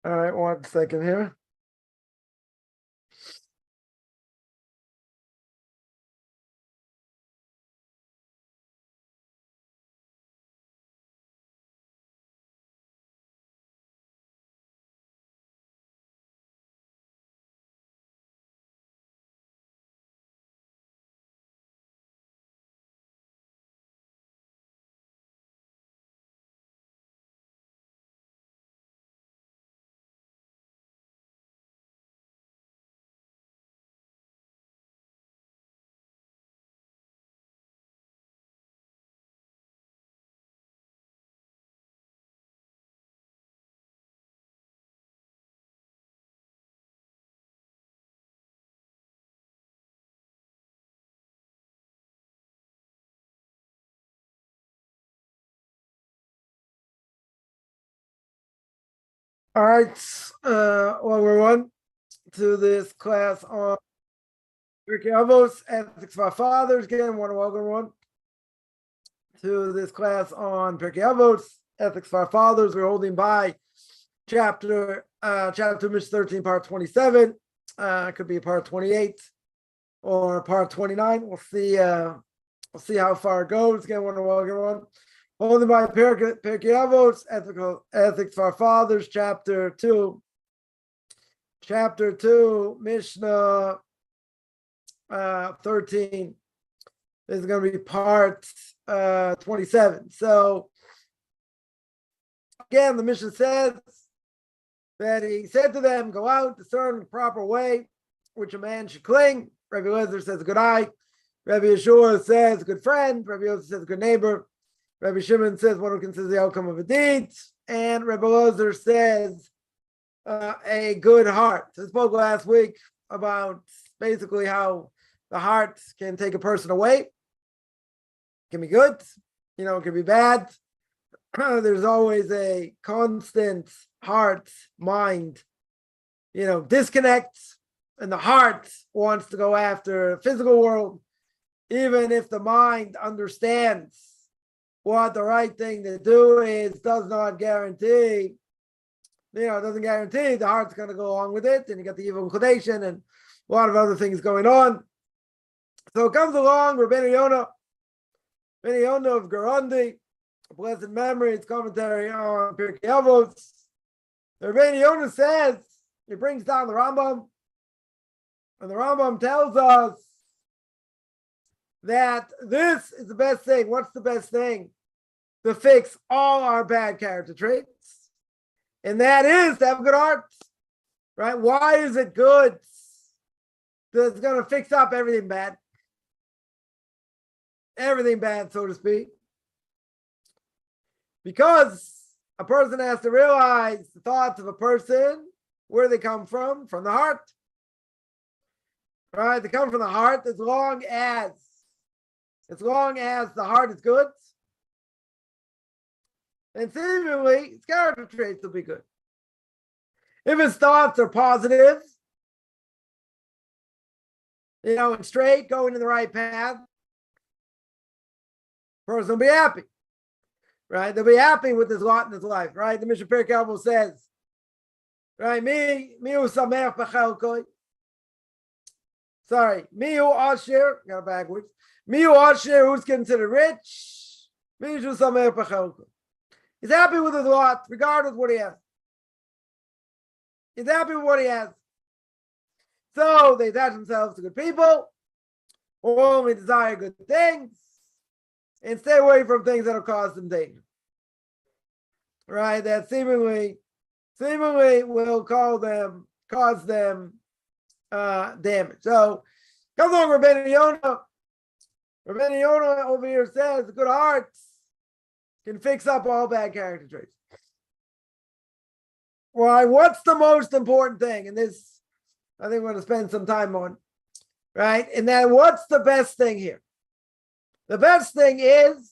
All right, 1 second here. All right, well, we're on to this class on Pirke Avos, Ethics of Our Fathers. Again, I want to welcome everyone to this class on Pirke Avos, Ethics of Our Fathers. We're holding by chapter Mishna 13, part 27. It could be part 28 or part 29. We'll see how far it goes. Again, I want to welcome everyone. Holding by Pirke Avos, Ethics of Our Fathers, chapter 2. Chapter 2, Mishna 13. This is going to be part 27. So, again, the Mishnah says that he said to them, go out, discern the proper way which a man should cling. Rabbi Eliezer says a good eye. Rabbi Yeshua says a good friend. Rabbi Yosef says a good neighbor. Rabbi Shimon says one who considers the outcome of a deed. And Rabbi Eliezer says a good heart. So I spoke last week about basically how the heart can take a person away. It can be good, it can be bad. There's always a constant heart, mind, disconnect, and the heart wants to go after the physical world, even if the mind understands what the right thing to do is, doesn't guarantee the heart's going to go along with it, and you got the evil inclination and a lot of other things going on. So it comes along, Rabbeinu Yonah of Garandi, blessed memory, it's commentary on Pirke Avos. Rabbeinu Yonah says, he brings down the Rambam, and the Rambam tells us that this is the best thing. What's the best thing to fix all our bad character traits? And that is to have a good heart, right? Why is it good? That's going to fix up everything bad, so to speak. Because a person has to realize the thoughts of a person, where they come from the heart. Right? They come from the heart as long as the heart is good. And seemingly, its character traits will be good. If his thoughts are positive, and straight, going in the right path, person will be happy. Right? They'll be happy with his lot in his life. Right? The Mishna Pirke Avos says, right? Mi hu samech b'chelkoi. Sorry. Mi hu asher. Got it backwards. Mi hu asher, who's considered rich. Mi hu samech b'chelkoi. He's happy with his lot, regardless of what he has. He's happy with what he has. So they attach themselves to good people, who only desire good things, and stay away from things that'll cause them danger. Right? That seemingly will cause them damage. So comes along Rabbeinu Yonah. Rabbeinu Yonah over here says good hearts can fix up all bad character traits. Why? What's the most important thing? And this, I think we're going to spend some time on, right? And then what's the best thing here? The best thing is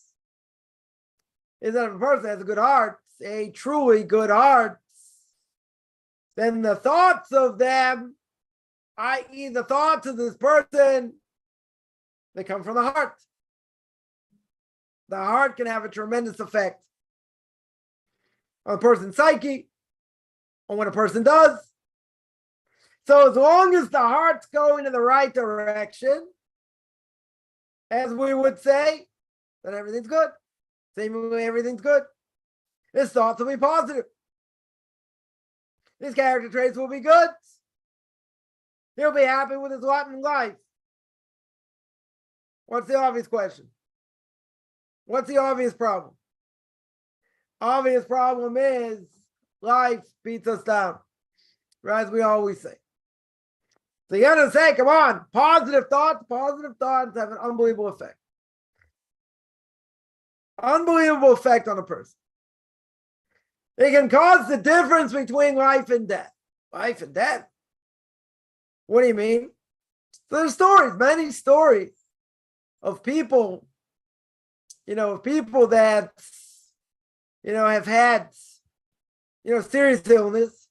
that if a person has a good heart, a truly good heart, then the thoughts of them, i.e. the thoughts of this person, they come from the heart. The heart can have a tremendous effect on a person's psyche, on what a person does. So as long as the heart's going in the right direction, as we would say, then everything's good. Seemingly everything's good. His thoughts will be positive. His character traits will be good. He'll be happy with his lot in life. What's the obvious question? What's the obvious problem? Obvious problem is life beats us down, right? As we always say. So you gotta say, come on, positive thoughts have an unbelievable effect. Unbelievable effect on a person. It can cause the difference between life and death. Life and death? What do you mean? So there's stories, many stories of people, that, have had, serious illness,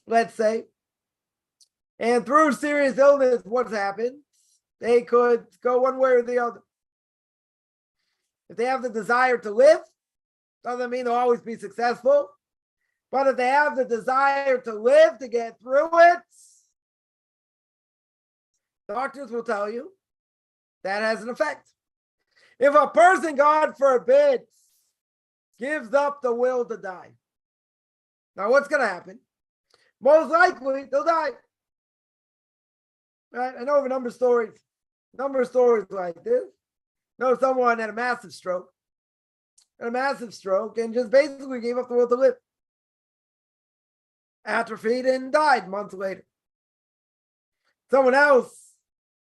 let's say. And through serious illness, what's happened? They could go one way or the other. If they have the desire to live, doesn't mean they'll always be successful. But if they have the desire to live, to get through it, doctors will tell you that has an effect. If a person, God forbid, gives up the will to die, now what's going to happen? Most likely, they'll die. Right? I know of a number of stories like this. I know someone had a massive stroke, and just basically gave up the will to live. Atrophied and died months later. Someone else,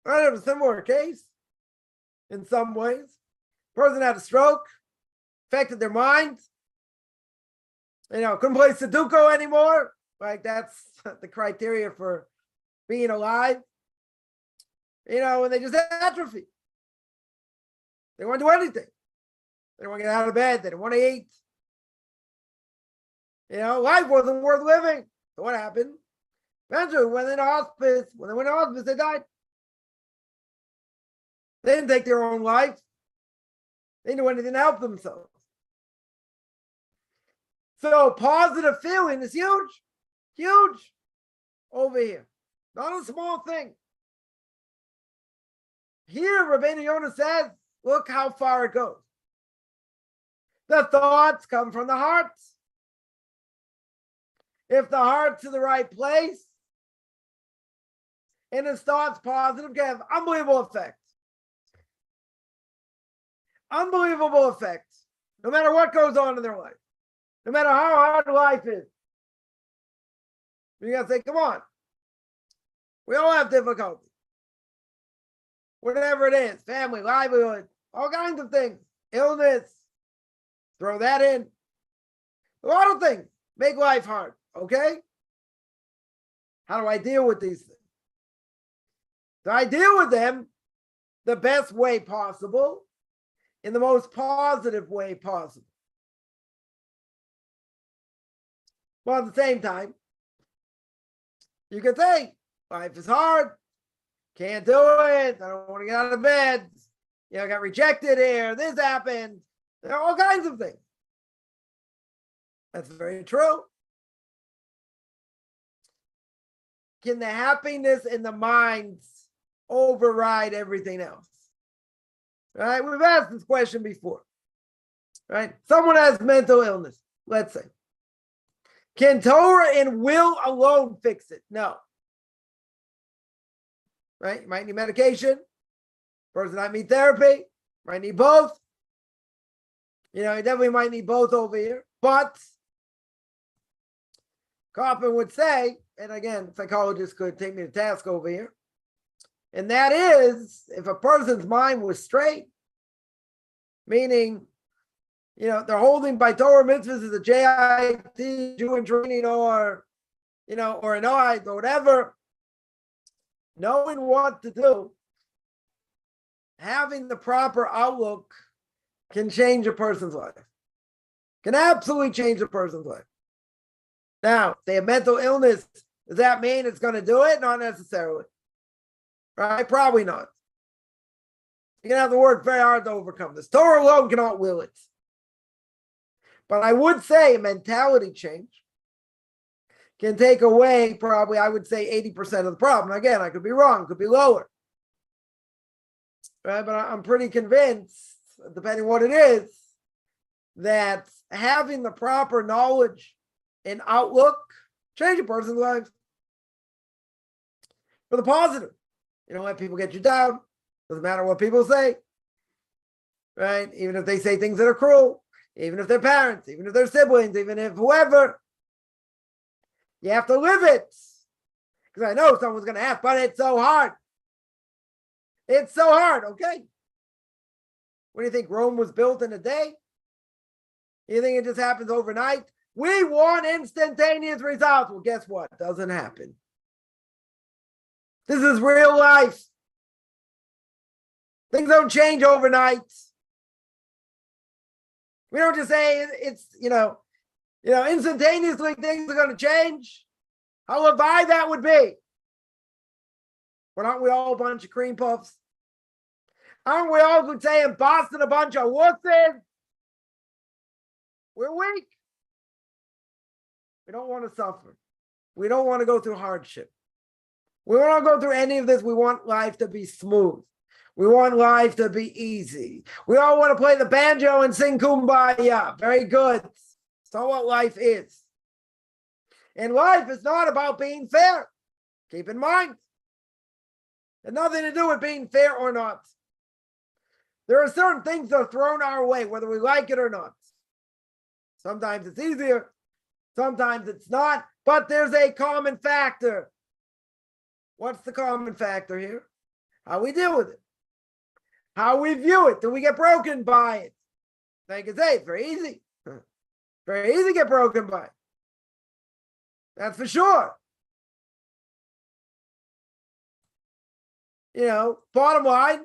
I have a similar case in some ways. Person had a stroke, affected their mind. Couldn't play Sudoku anymore. Like that's the criteria for being alive. And they just atrophy. They want to do anything. They don't want to get out of bed. They don't want to eat. Life wasn't worth living. So what happened? Eventually, when they went to hospice, they died. They didn't take their own life. They didn't do anything to help themselves. So positive feeling is huge over here. Not a small thing. Here, Rabbeinu Yonah says, look how far it goes. The thoughts come from the heart. If the heart's in the right place, and his thoughts positive, can have unbelievable effects. Unbelievable effects. No matter what goes on in their life. No matter how hard life is. You got to say, come on. We all have difficulties. Whatever it is, family, livelihood, all kinds of things. Illness. Throw that in. A lot of things make life hard. Okay? How do I deal with these things? So I deal with them the best way possible, in the most positive way possible. But at the same time, you could say, life is hard, can't do it, I don't want to get out of bed, I got rejected here, this happened, there are all kinds of things. That's very true. Can the happiness in the minds override everything else? Right? We've asked this question before. Right? Someone has mental illness, let's say. Can Torah and will alone fix it? No. Right? You might need medication. Person might need therapy. Might need both. You definitely might need both over here. But Kaufman would say, and again, psychologists could take me to task over here, and that is, if a person's mind was straight, meaning, they're holding by Torah mitzvahs as a JIT, Jew training, or an OIT, or whatever, knowing what to do, having the proper outlook can change a person's life. Can absolutely change a person's life. Now, they have mental illness. Does that mean it's going to do it? Not necessarily. Right? Probably not. You're going to have to work very hard to overcome this. Torah alone cannot will it. But I would say a mentality change, can take away probably, I would say, 80% of the problem. Again, I could be wrong, could be lower. Right? But I'm pretty convinced, depending what it is, that having the proper knowledge and outlook change a person's life for the positive. You don't let people get you down. Doesn't matter what people say, right? Even if they say things that are cruel, even if they're parents, even if they're siblings, even if whoever, you have to live it. Because I know someone's going to ask, but it's so hard. It's so hard, okay? What do you think? Rome was built in a day? You think it just happens overnight? We want instantaneous results. Well, guess what? Doesn't happen. This is real life. Things don't change overnight. We don't just say it's, instantaneously things are going to change. How levi that would be. But aren't we all a bunch of cream puffs? Aren't we all good saying Boston a bunch of wusses? We're weak. We don't want to suffer. We don't want to go through hardship. We don't want to go through any of this. We want life to be smooth. We want life to be easy. We all want to play the banjo and sing Kumbaya. Very good. That's not what life is. And life is not about being fair. Keep in mind. It has nothing to do with being fair or not. There are certain things that are thrown our way, whether we like it or not. Sometimes it's easier. Sometimes it's not. But there's a common factor. What's the common factor here? How we deal with it. How we view it. Do we get broken by it? I can say it's very easy. Very easy to get broken by it. That's for sure. Bottom line,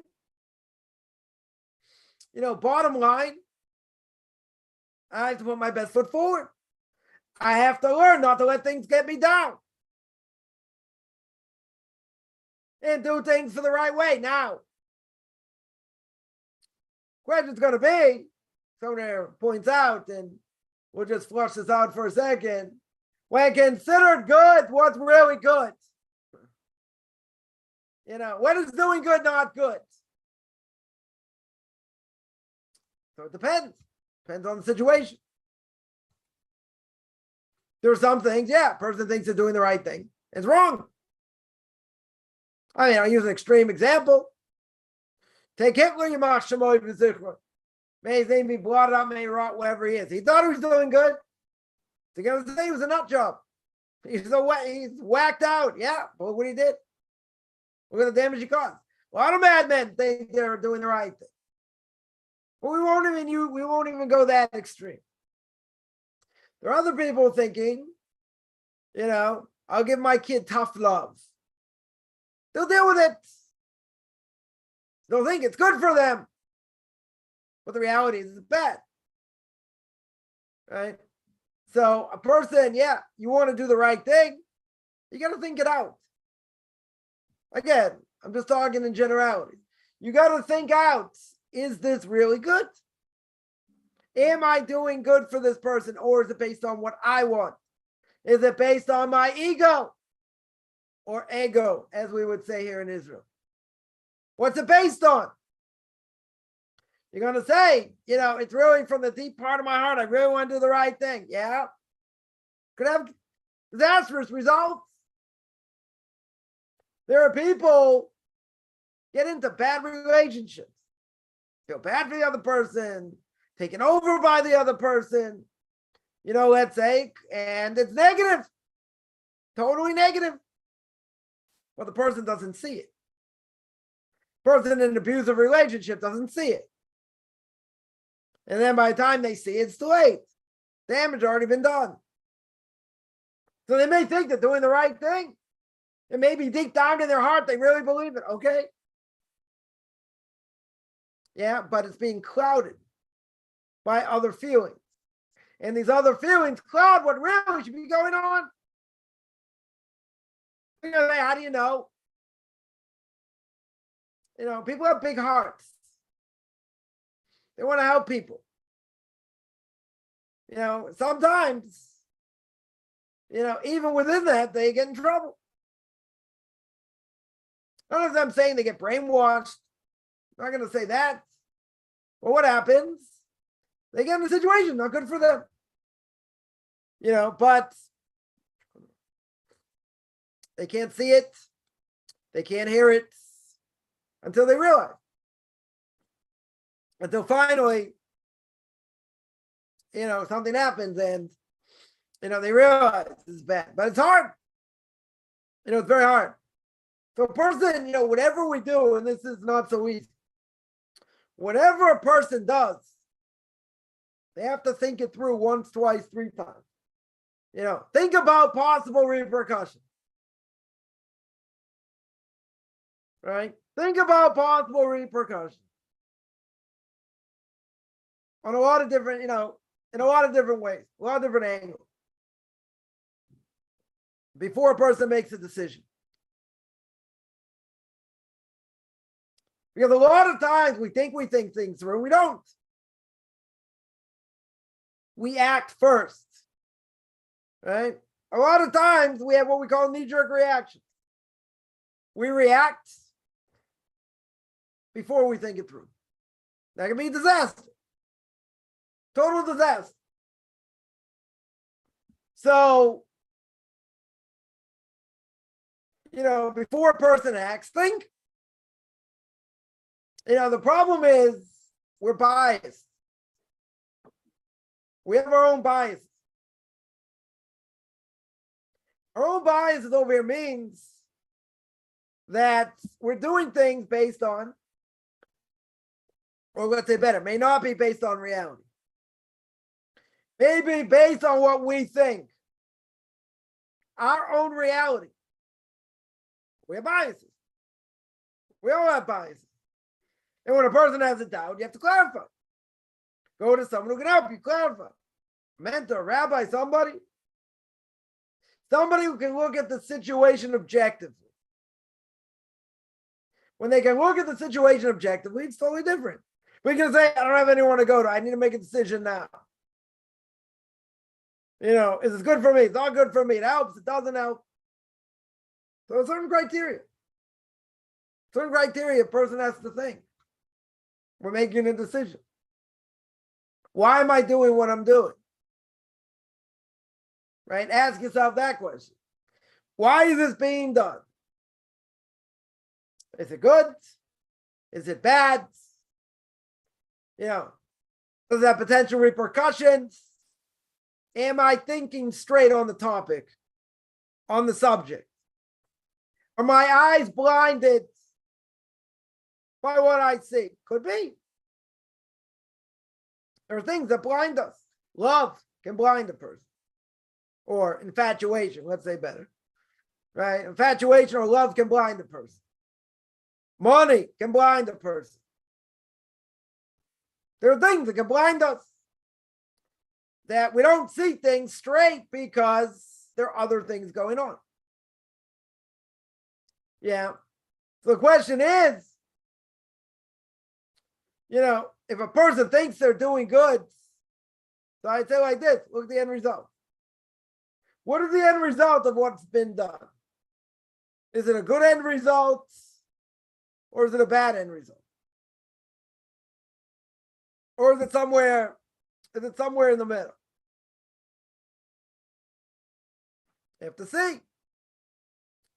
I have to put my best foot forward. I have to learn not to let things get me down. And do things for the right way. Now, question's going to be, someone there points out, and we'll just flush this out for a second. When considered good, what's really good? When is doing good not good? So it depends. Depends on the situation. There are some things, a person thinks they're doing the right thing. It's wrong. I'll use an extreme example. Take Hitler, Yamach Shemoy V'Zichron. May his name be blotted out, may he rot wherever he is. He thought he was doing good. They're going to say he was a nut job. He's whacked out. Yeah, but what he did. Look at the damage he caused. A lot of madmen think they're doing the right thing. But we won't even go that extreme. There are other people thinking, I'll give my kid tough love. They'll deal with it. They'll think it's good for them. But the reality is it's bad. Right? So a person, you want to do the right thing, you got to think it out. Again, I'm just talking in generality. You got to think out, is this really good? Am I doing good for this person, or is it based on what I want? Is it based on my ego? Or ego, as we would say here in Israel. What's it based on? You're going to say, it's really from the deep part of my heart. I really want to do the right thing. Yeah. Could have disastrous results. There are people get into bad relationships. Feel bad for the other person. Taken over by the other person. Let's say, and it's negative. Totally negative. But the person doesn't see it. Person in an abusive relationship doesn't see it. And then by the time they see it, it's too late. Damage already been done. So they may think they're doing the right thing. And maybe deep down in their heart, they really believe it. Okay. Yeah, but it's being clouded by other feelings. And these other feelings cloud what really should be going on. How do you know? People have big hearts. They want to help people. Sometimes even within that, they get in trouble. None of them saying they get brainwashed. I'm not going to say that. But what happens? They get in a situation not good for them. But they can't see it. They can't hear it until they realize. Until finally, something happens and, they realize it's bad. But it's hard. It's very hard. So a person, whatever we do, and this is not so easy, whatever a person does, they have to think it through once, twice, three times. Think about possible repercussions. Right? Think about possible repercussions. On a lot of different, in a lot of different ways, a lot of different angles. Before a person makes a decision. Because a lot of times we think things through, we don't. We act first, right? A lot of times we have what we call knee-jerk reactions. We react before we think it through. That can be a disaster. Total disaster. So, before a person acts, think. The problem is we're biased. We have our own biases. Our own biases over here means that we're doing things based on, or let's say better, may not be based on reality. Maybe based on what we think. Our own reality. We have biases. We all have biases. And when a person has a doubt, you have to clarify. Go to someone who can help you clarify. A mentor, a rabbi, somebody. Somebody who can look at the situation objectively. When they can look at the situation objectively, it's totally different. We can say, I don't have anyone to go to. I need to make a decision now. Is it good for me? It's not good for me. It helps. It doesn't help. So certain criteria. Certain criteria a person has to think. We're making a decision. Why am I doing what I'm doing? Right? Ask yourself that question. Why is this being done? Is it good? Is it bad? Does it have potential repercussions? Am I thinking straight on the topic, on the subject? Are my eyes blinded by what I see? Could be. There are things that blind us. Love can blind a person. Or infatuation, let's say better. Right? Infatuation or love can blind a person. Money can blind a person. There are things that can blind us. That we don't see things straight because there are other things going on. Yeah. So the question is, if a person thinks they're doing good, so I say like this, look at the end result. What is the end result of what's been done? Is it a good end result or is it a bad end result? Or is it somewhere in the middle? You have to see.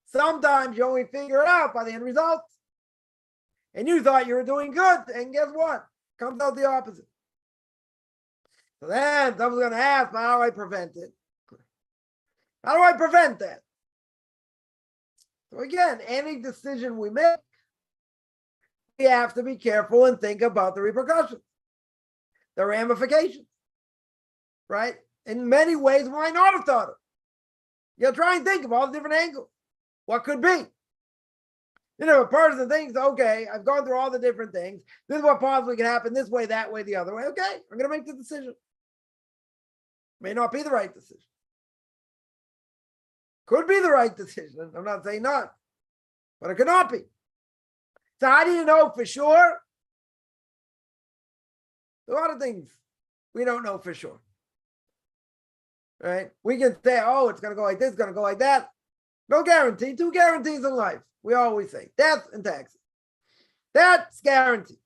Sometimes you only figure it out by the end result. And you thought you were doing good, and guess what? Comes out the opposite. So then someone's going to ask, how do I prevent it? How do I prevent that? So again, any decision we make, we have to be careful and think about the repercussions, the ramifications, right? In many ways, we might not have thought of. You try and think of all the different angles. What could be? A person thinks, okay, I've gone through all the different things. This is what possibly can happen this way, that way, the other way. Okay, I'm going to make the decision. May not be the right decision. Could be the right decision. I'm not saying not, but it could not be. So how do you know for sure? A lot of things we don't know for sure. right? We can say, oh, it's going to go like this, it's going to go like that. No guarantee. 2 guarantees in life. We always say death and taxes. That's guaranteed.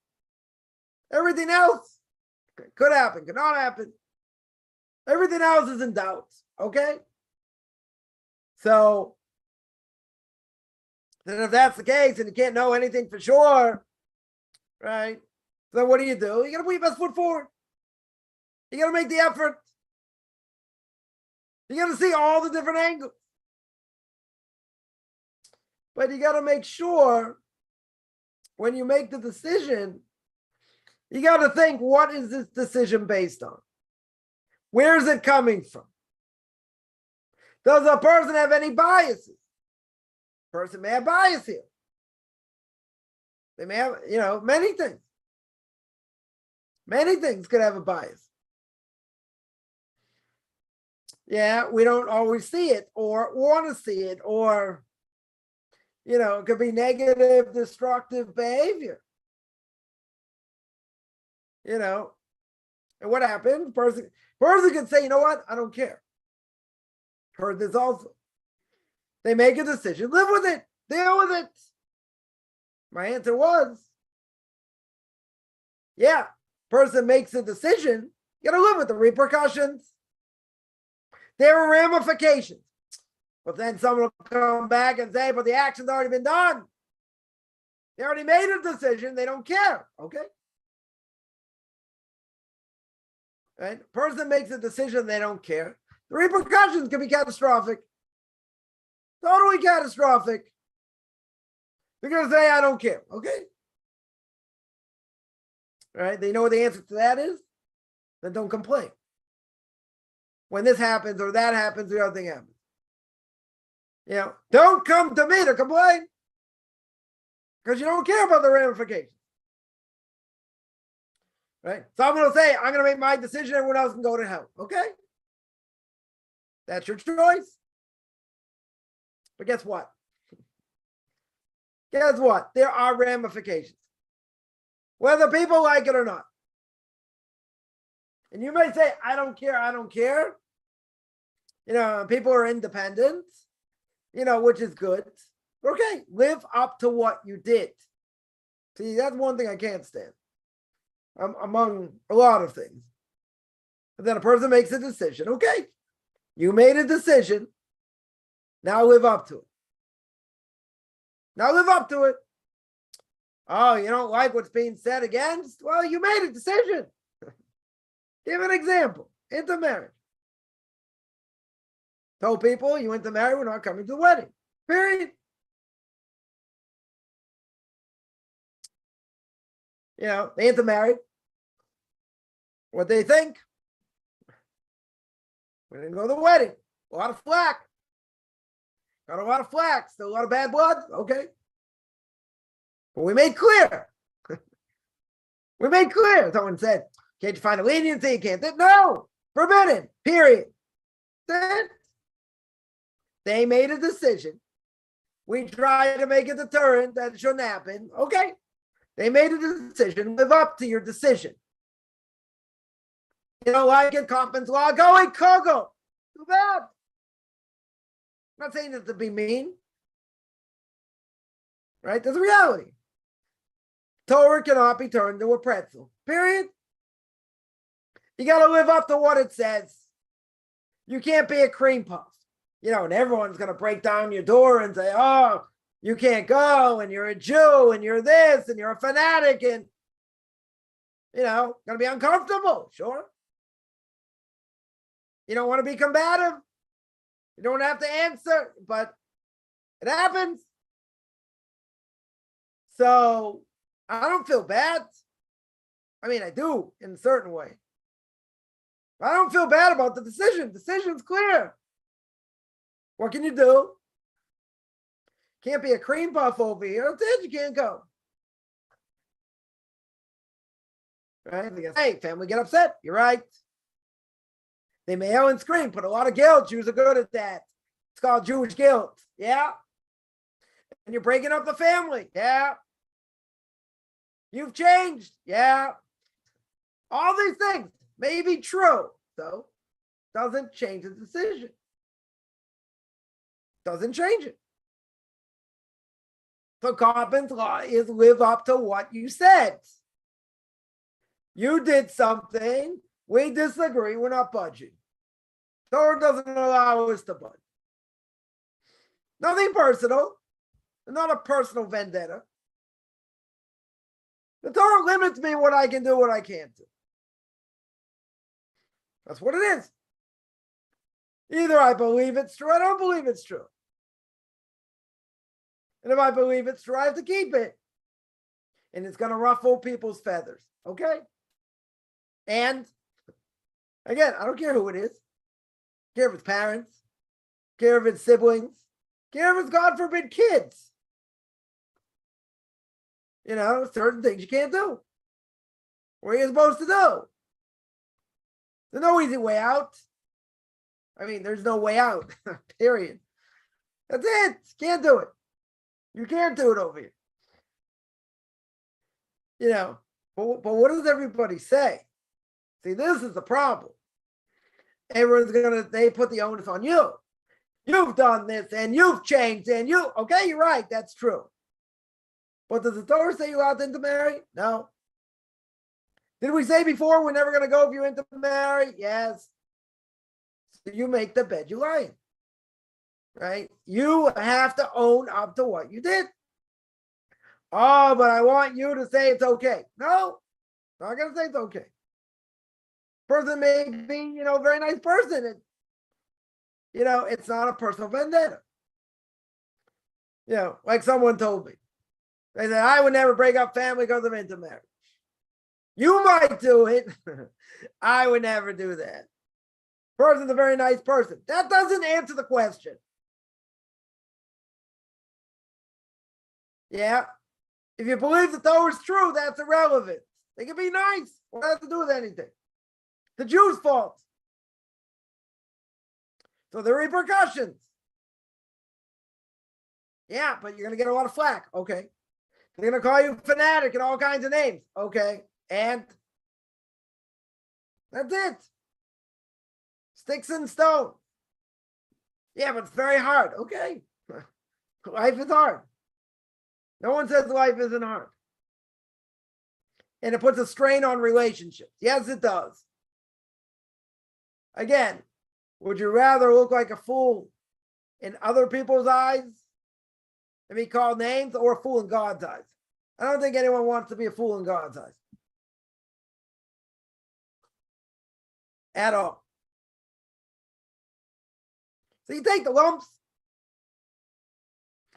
Everything else could happen, could not happen. Everything else is in doubt. Okay? So, then if that's the case and you can't know anything for sure, right? So what do? You got to put your best foot forward. You got to make the effort. You got to see all the different angles. But you got to make sure when you make the decision, you got to think, what is this decision based on? Where is it coming from? Does a person have any biases? Person may have bias here. They may have, many things. Many things could have a bias. Yeah, we don't always see it or want to see it, or, it could be negative, destructive behavior. And what happens? Person can say, you know what? I don't care. Heard this also. They make a decision, live with it, deal with it. My answer was, yeah, person makes a decision, you got to live with the repercussions. There are ramifications. But then someone will come back and say, but the action's already been done. They already made a decision, they don't care. Okay? Right? Person makes a decision, they don't care. The repercussions can be catastrophic. Totally catastrophic. They're going to say, I don't care. Okay? Right? They know what the answer to that is? Then don't complain. When this happens or that happens, the other thing happens. Don't come to me to complain because you don't care about the ramifications. Right? Someone will say, I'm going to make my decision, everyone else can go to hell. Okay? That's your choice. But guess what? Guess what? There are ramifications. Whether people like it or not. And you may say, I don't care, I don't care. People are independent, which is good. Okay, live up to what you did. See, that's one thing I can't stand. Among a lot of things. But then a person makes a decision. Okay, you made a decision. Now live up to it. Now live up to it. Oh, you don't like what's being said against? Well, you made a decision. Give an example. Into marriage. Told people you went to marry, we're not coming to the wedding. Period. They into married. What they think? We didn't go to the wedding. A lot of flack. Got a lot of flack. Still a lot of bad blood. Okay. But we made clear. We made clear. Someone said, can't you find a leniency? You can't. No. Forbidden. Period. Then they made a decision. We tried to make a deterrent that it shouldn't happen. Okay. They made a decision. Live up to your decision. You don't like it, Kaufman's law, go in Kogo. Too bad. I'm not saying it to be mean. Right? There's a reality. Torah cannot be turned into a pretzel. Period. You got to live up to what it says. You can't be a cream puff. And everyone's going to break down your door and say, oh, you can't go, and you're a Jew, and you're this, and you're a fanatic, and, going to be uncomfortable. Sure. You don't want to be combative. You don't have to answer, but it happens. So I don't feel bad. I mean, I do in a certain way. But I don't feel bad about the decision. Decision's clear. What can you do? Can't be a cream puff over here. That's it. You can't go. Right? Hey, family get upset. You're right. They may yell and scream, put a lot of guilt. Jews are good at that. It's called Jewish guilt. Yeah. And you're breaking up the family. Yeah. You've changed. Yeah. All these things may be true. So doesn't change the decision. Doesn't change it. So Karpman's law is live up to what you said. You did something, we disagree, we're not budging. Torah doesn't allow us to budge. Nothing personal, not a personal vendetta. The Torah limits me what I can do, what I can't do. That's what it is. Either I believe it's true, I don't believe it's true. And if I believe it's true, I have to keep it. And it's going to ruffle people's feathers. Okay? And again, I don't care who it is. I don't care if it's parents. I don't care if it's siblings. I don't care if it's, God forbid, kids. You know, certain things you can't do. What are you supposed to do? There's no easy way out. I mean, there's no way out, period. That's it. Can't do it. You can't do it over here. You know, but what does everybody say? See, this is the problem. Everyone's they put the onus on you. You've done this and you've changed and okay, you're right, that's true. But does the Torah say you're allowed to intermarry? No. Did we say before we're never going to go if you intermarry? Yes. So you make the bed you lie in. Right? You have to own up to what you did. Oh, but I want you to say it's okay. No, I'm not going to say it's okay. Person may be, a very nice person. It's not a personal vendetta. Like someone told me. They said, I would never break up family because of intermarriage. You might do it. I would never do that. Person's a very nice person. That doesn't answer the question. Yeah. If you believe the Torah is true, that's irrelevant. They can be nice. What has to do with anything? The Jews' fault. So the repercussions. Yeah, but you're going to get a lot of flack. Okay. They're going to call you fanatic and all kinds of names. Okay. And that's it. Sticks and stones. Yeah, but it's very hard. Okay. Life is hard. No one says life isn't hard. And it puts a strain on relationships. Yes, it does. Again, would you rather look like a fool in other people's eyes and be called names, or a fool in God's eyes? I don't think anyone wants to be a fool in God's eyes. At all. So you take the lumps.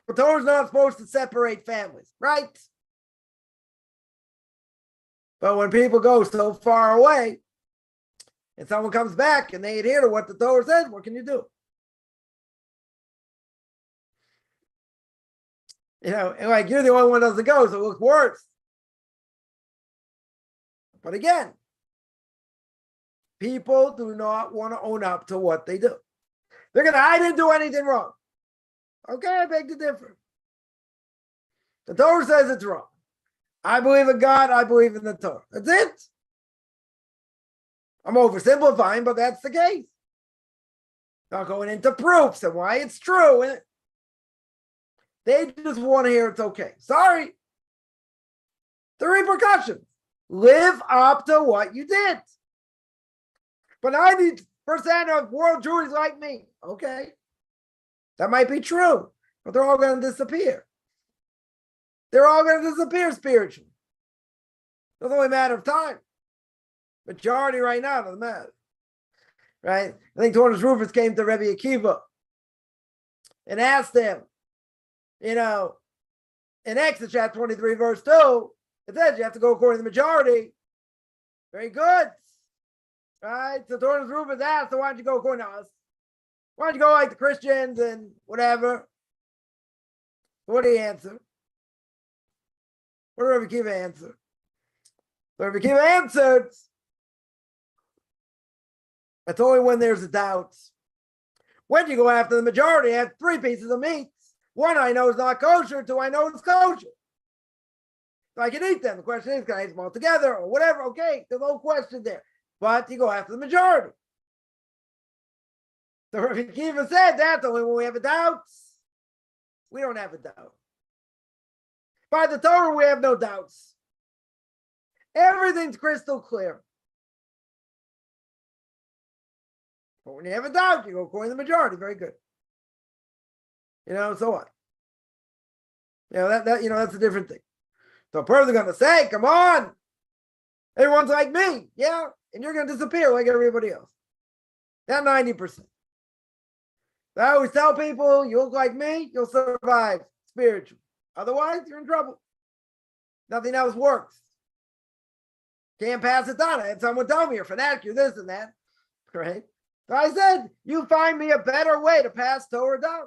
The Torah's not supposed to separate families, right? But when people go so far away and someone comes back and they adhere to what the Torah says, what can you do? And like you're the only one that doesn't go, so it looks worse. But again, people do not want to own up to what they do. They're going to, I didn't do anything wrong. Okay, I beg to differ. The Torah says it's wrong. I believe in God, I believe in the Torah. That's it. I'm oversimplifying, but that's the case. Not going into proofs and why it's true. They just want to hear it's okay. Sorry. The repercussions. Live up to what you did. But 90% of world Jews like me. Okay. That might be true, but they're all going to disappear. They're all going to disappear spiritually. It's only a matter of time. Majority right now doesn't matter. Right? I think Torres Rufus came to Rebbe Akiva and asked him, in Exodus chapter 23, verse 2, it says you have to go according to the majority. Very good. Right? So Torres Rufus asked, so why don't you go according to us? Why don't you go like the Christians and whatever? What did he answer? What did Rebbe Akiva answer? Rebbe Akiva answered, it's only when there's a doubt. When you go after the majority, I have 3 pieces of meat. 1 I know is not kosher, 2 I know it's kosher. So I can eat them. The question is, can I eat them all together or whatever? Okay, there's no question there. But you go after the majority. So Rabbi Akiva said that only when we have a doubt. We don't have a doubt. By the Torah, we have no doubts. Everything's crystal clear. But when you have a doubt, you go according to the majority. Very good. So what? That's a different thing. So a person's going to say, come on, everyone's like me. Yeah, and you're going to disappear like everybody else. That 90%. I always tell people, you look like me, you'll survive spiritually. Otherwise, you're in trouble. Nothing else works. Can't pass it down. I had someone tell me, you're fanatic, you're this and that. Right? So I said, you find me a better way to pass Torah down,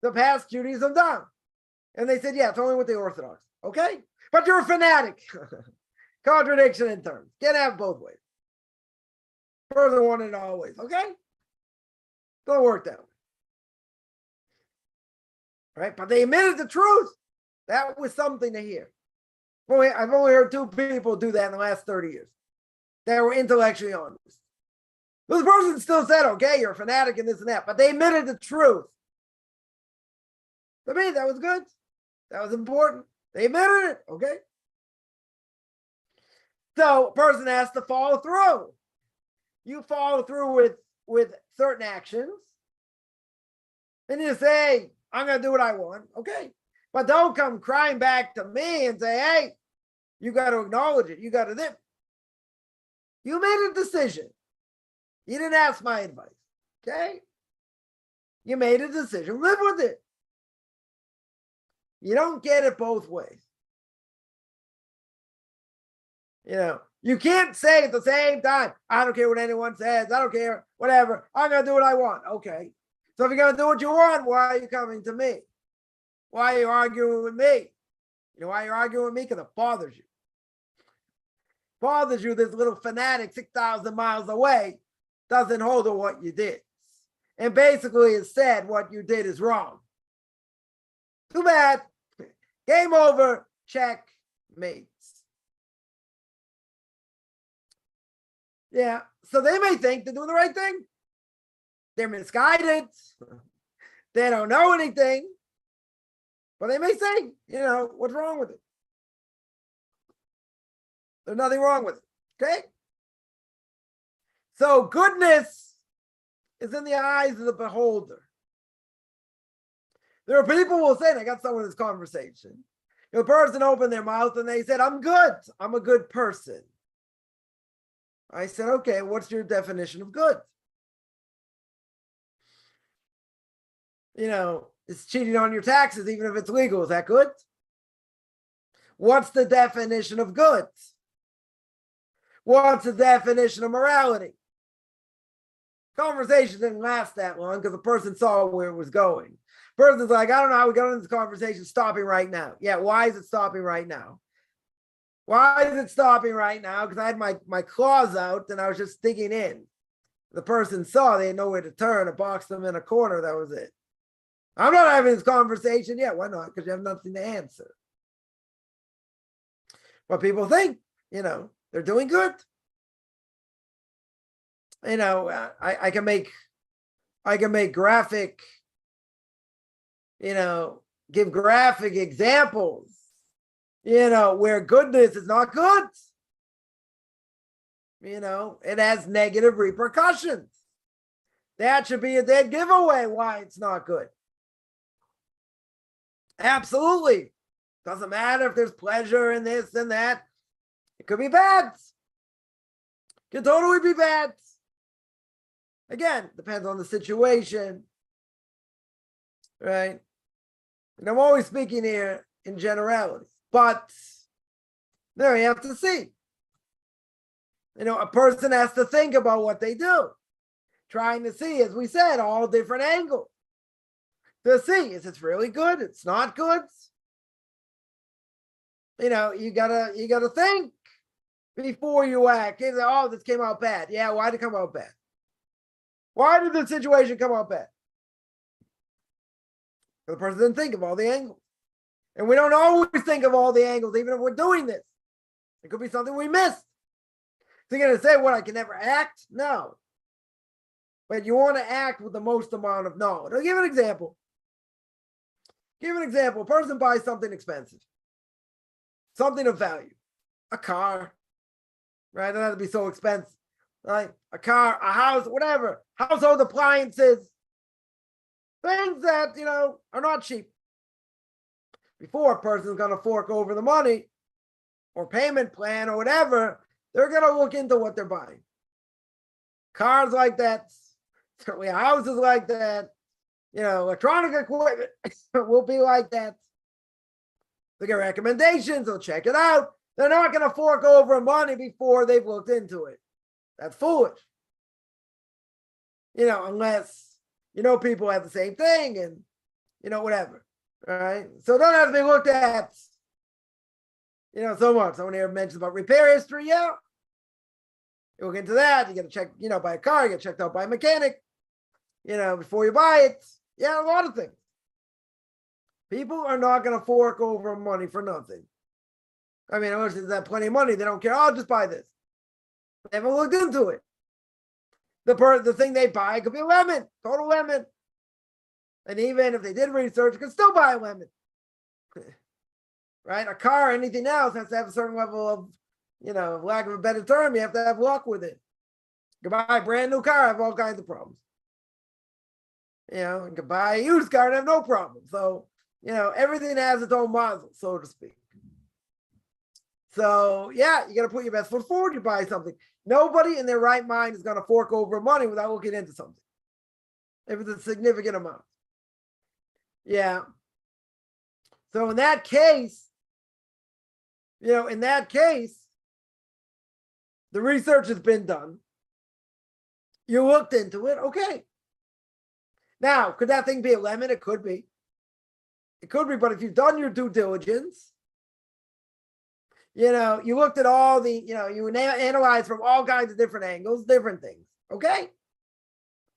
to pass Judaism down. And they said, yeah, it's only with the Orthodox. Okay? But you're a fanatic. Contradiction in terms. Can't have both ways. Further one and always. Okay? Don't work that way. Right? But they admitted the truth. That was something to hear. I've only heard 2 people do that in the last 30 years. They were intellectually honest. This person still said, okay, you're a fanatic and this and that, but they admitted the truth. To me, that was good. That was important. They admitted it, okay? So a person has to follow through. You follow through with certain actions. And you say, I'm going to do what I want. Okay. But don't come crying back to me and say, hey, you got to acknowledge it. You got to do it. You made a decision. You didn't ask my advice. Okay. You made a decision. Live with it. You don't get it both ways. You can't say at the same time, I don't care what anyone says. I don't care, whatever. I'm going to do what I want. Okay. So if you're going to do what you want, why are you coming to me? Why are you arguing with me? You know why you're arguing with me? Because it bothers you. Bothers you, this little fanatic 6,000 miles away doesn't hold to what you did. And basically it said what you did is wrong. Too bad. Game over. Checkmate. Yeah. So they may think they're doing the right thing. They're misguided. They don't know anything. But they may say, what's wrong with it? There's nothing wrong with it. Okay? So goodness is in the eyes of the beholder. There are people who will say, and I got someone in this conversation, the person opened their mouth and they said, I'm good. I'm a good person. I said, okay, what's your definition of good? It's cheating on your taxes, even if it's legal. Is that good? What's the definition of good? What's the definition of morality? Conversation didn't last that long because the person saw where it was going. Person's like, I don't know how we got into this conversation, stopping right now. Yeah, why is it stopping right now? Why is it stopping right now? Because I had my claws out and I was just digging in. The person saw they had nowhere to turn. I boxed them in a corner. That was it. I'm not having this conversation yet. Why not? Because you have nothing to answer. But people think, they're doing good. I can make graphic, give graphic examples, where goodness is not good. It has negative repercussions. That should be a dead giveaway why it's not good. Absolutely. Doesn't matter if there's pleasure in this and that. It could be bad. It could totally be bad. Again, depends on the situation. Right? And I'm always speaking here in generalities. But there you have to see. A person has to think about what they do. Trying to see, as we said, all different angles. To see, is it really good? It's not good. You gotta think before you act. Oh, this came out bad. Yeah, why did it come out bad? Why did the situation come out bad? The person didn't think of all the angles. And we don't always think of all the angles, even if we're doing this. It could be something we missed. So you're going to say, what, I can never act? No. but you want to act with the most amount of knowledge. I'll give an example. A person buys something expensive, something of value, a car, right? It doesn't have to be so expensive, right? A car, a house, whatever, household appliances, things that, are not cheap. Before a person's going to fork over the money or payment plan or whatever, they're going to look into what they're buying. Cars like that, certainly houses like that, electronic equipment will be like that. They get recommendations, they'll check it out. They're not going to fork over money before they've looked into it. That's foolish. Unless, people have the same thing and, whatever. All right. So it doesn't have to be looked at, so much. Someone here mentions about repair history. Yeah. You look into that. You get to check, buy a car, you get checked out by a mechanic, before you buy it. Yeah, a lot of things. People are not going to fork over money for nothing. I mean, unless there's plenty of money, they don't care. I'll just buy this. They haven't looked into it. The thing they buy could be a lemon, total lemon. And even if they did research, you can still buy a lemon. Right? A car or anything else has to have a certain level of, lack of a better term, you have to have luck with it. You can buy a brand new car, have all kinds of problems. You can buy a used car and have no problem. So, everything has its own muzzle, so to speak. So, yeah, you got to put your best foot forward. You buy something. Nobody in their right mind is going to fork over money without looking into something, if it's a significant amount. Yeah. So in that case, the research has been done. You looked into it. Okay. Now, could that thing be a lemon? It could be. It could be, but if you've done your due diligence, you looked at all the, you analyzed from all kinds of different angles, different things. Okay.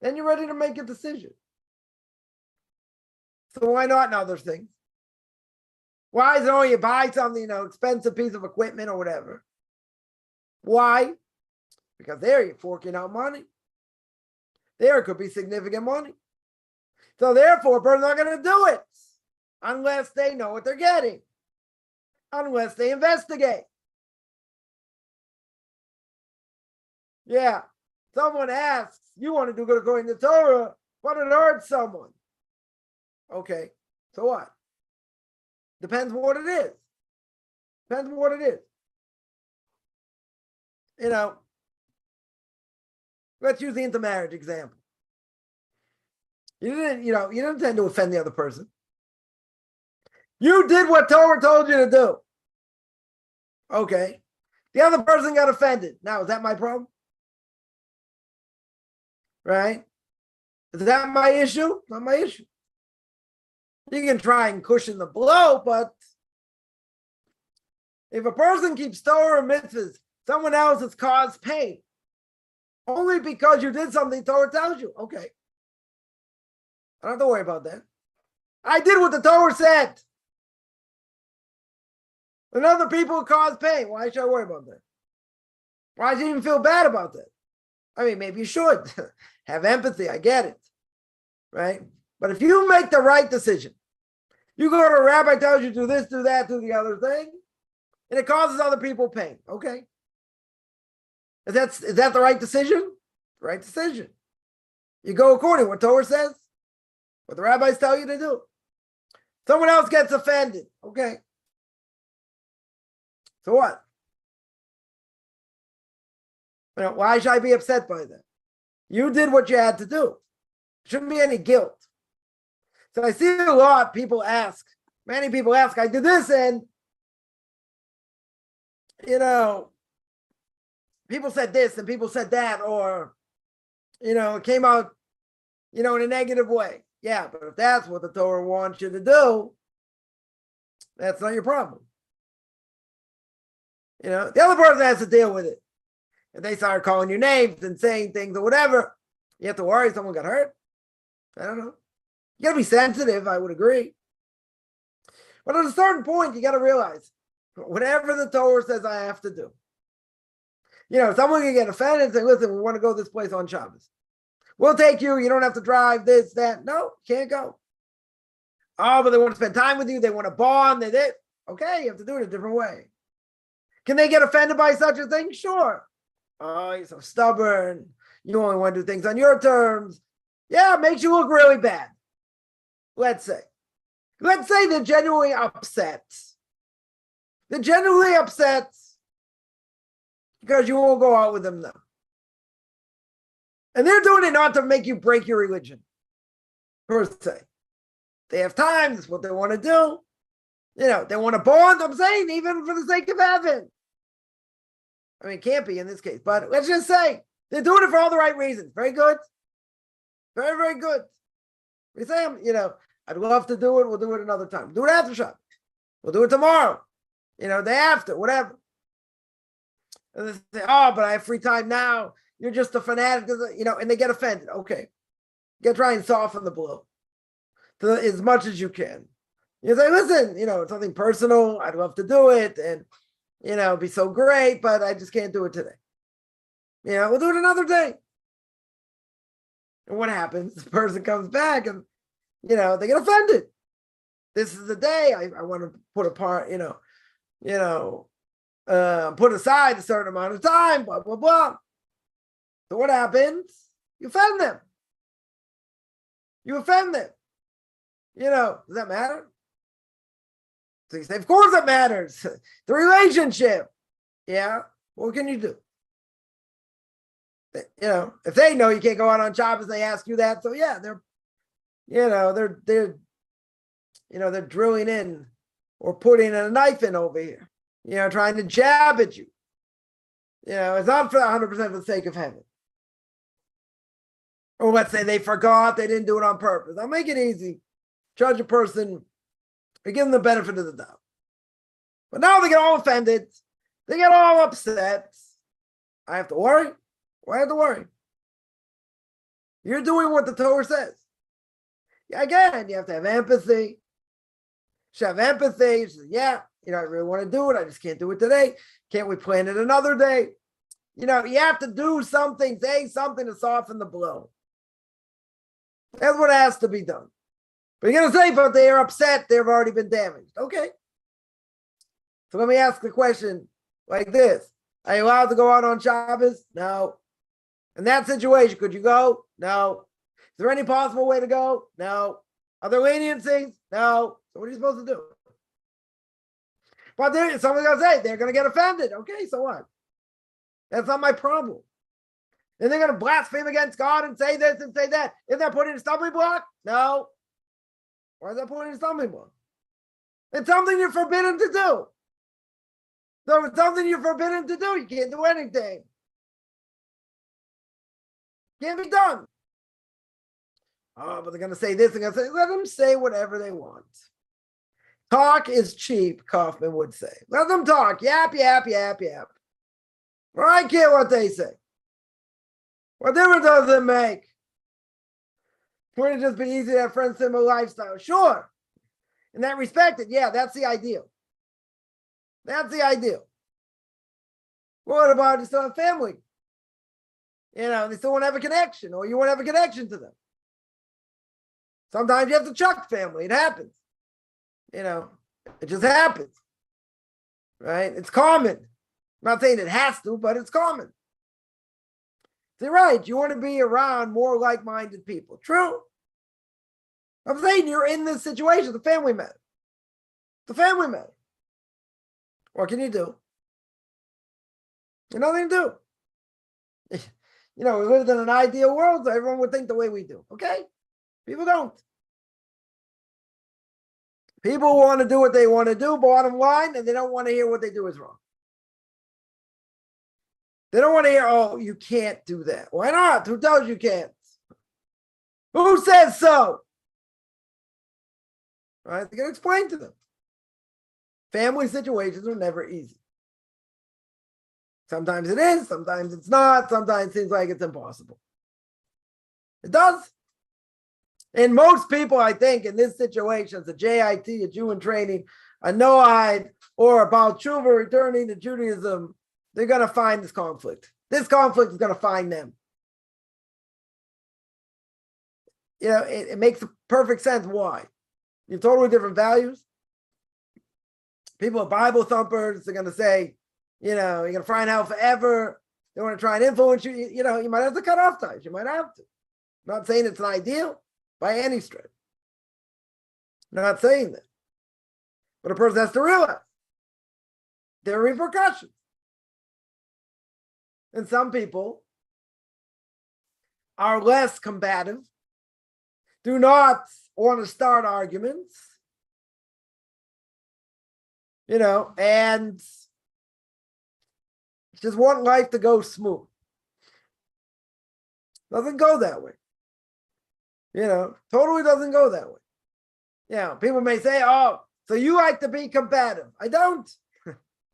Then you're ready to make a decision. So why not in other things? Why is it only you buy something, expensive piece of equipment or whatever? Why? Because there you're forking out money. There could be significant money. So therefore, a person's not going to do it unless they know what they're getting, unless they investigate. Yeah. Someone asks, you want to do good according to Torah, but it hurts someone. Okay. So what? Depends what it is. Depends what it is. Let's use the intermarriage example. You didn't intend to offend the other person. You did what Torah told you to do. Okay. The other person got offended. Now, is that my problem? Right? Is that my issue? Not my issue. You can try and cushion the blow, but if a person keeps Torah mitzvahs, someone else has caused pain only because you did something Torah tells you. Okay. I don't have to worry about that. I did what the Torah said. And other people cause pain. Why should I worry about that? Why should you even feel bad about that? I mean, maybe you should have empathy. I get it. Right? But if you make the right decision, you go to a rabbi, tells you do this, do that, do the other thing, and it causes other people pain. Okay. Is that the right decision? The right decision. You go according to what Torah says, what the rabbis tell you to do. Someone else gets offended. Okay. So what? Why should I be upset by that? You did what you had to do. Shouldn't be any guilt. So I see a lot many people ask, I did this and, people said this and people said that, or, it came out, in a negative way. Yeah, but if that's what the Torah wants you to do, that's not your problem. The other person has to deal with it. If they start calling you names and saying things or whatever, you have to worry someone got hurt. I don't know. You got to be sensitive, I would agree. But at a certain point, you got to realize, whatever the Torah says I have to do. Someone can get offended and say, listen, we want to go to this place on Shabbos. We'll take you. You don't have to drive this, that. No, can't go. Oh, but they want to spend time with you. They want to bond. Okay, you have to do it a different way. Can they get offended by such a thing? Sure. Oh, you're so stubborn. You only want to do things on your terms. Yeah, it makes you look really bad. Let's say they're genuinely upset. They're genuinely upset because you won't go out with them now. And they're doing it not to make you break your religion, per se. They have time. That's what they want to do. They want to bond. I'm saying, even for the sake of heaven. I mean, it can't be in this case, but let's just say they're doing it for all the right reasons. Very good. Very, very good. We say, I'd love to do it. We'll do it another time. Do it after Shabbat. We'll do it tomorrow. Day after, whatever. And they say, oh, but I have free time now. You're just a fanatic, and they get offended. Okay. You try and soften the blow as much as you can. You say, listen, it's something personal. I'd love to do it. And, it'd be so great, but I just can't do it today. We'll do it another day. And what happens? The person comes back and, they get offended. This is the day I want to put apart, put aside a certain amount of time, blah, blah, blah. So what happens? You offend them. Does that matter? So you say, of course it matters. The relationship. Yeah. What can you do? If they know you can't go out on Shabbos, they ask you that. So yeah, they're drilling in or putting a knife in over here, trying to jab at you. It's not for 100% for the sake of heaven. Or let's say they forgot, they didn't do it on purpose. I'll make it easy. Judge a person, or give them the benefit of the doubt. But now they get all offended. They get all upset. I have to worry? Why have to worry? You're doing what the Torah says. Yeah, again, you have to have empathy. You should have empathy. You say, yeah, I really want to do it. I just can't do it today. Can't we plan it another day? You have to do something, say something to soften the blow. That's what has to be done. But you're going to say, but they are upset. They've already been damaged. Okay. So let me ask the question like this. Are you allowed to go out on Shabbos? No. In that situation, could you go? No. Is there any possible way to go? No. Are there leniencies? No. So what are you supposed to do? But someone's going to say, they're going to get offended. Okay, so what? That's not my problem. And they're going to blaspheme against God and say this and say that. Is that putting a stumbling block? No. Why is that putting a stumbling block? It's something you're forbidden to do. So if it's something you're forbidden to do, you can't do anything. Can't be done. Oh, but they're going to say this. They're going to say, let them say whatever they want. Talk is cheap, Kaufman would say. Let them talk. Yap, yap, yap, yap. Or I care what they say. What difference does it make? Wouldn't it just be easy to have friends similar lifestyle? Sure. In that respect, yeah, that's the ideal. That's the ideal. What about just a family? They still want to have a connection, or you want to have a connection to them. Sometimes you have to chuck family. It happens. It just happens. Right? It's common. I'm not saying it has to, but it's common. You're right. You want to be around more like-minded people. True. I'm saying you're in this situation. The family matter. The family matter. What can you do? There's nothing to do. We lived in an ideal world, so everyone would think the way we do. Okay? People don't. People want to do what they want to do, bottom line, and they don't want to hear what they do is wrong. They don't want to hear, oh, you can't do that. Why not? Who tells you can't? Who says so? Right? They can explain to them. Family situations are never easy. Sometimes it is, sometimes it's not, sometimes it seems like it's impossible. It does. And most people, I think, in this situation, a JIT, a Jew in training, a Noahide, or about Tshuva returning to Judaism, they're going to find this conflict. This conflict is going to find them. it makes perfect sense. Why? You have totally different values. People are Bible thumpers. They're going to say, you're going to fry in hell forever. They want to try and influence you. You might have to cut off ties. You might have to. I'm not saying it's an ideal by any stretch. I'm not saying that. But a person has to realize there are repercussions. And some people are less combative, do not want to start arguments, and just want life to go smooth. Doesn't go that way. Totally doesn't go that way. People may say, oh, so you like to be combative. I don't,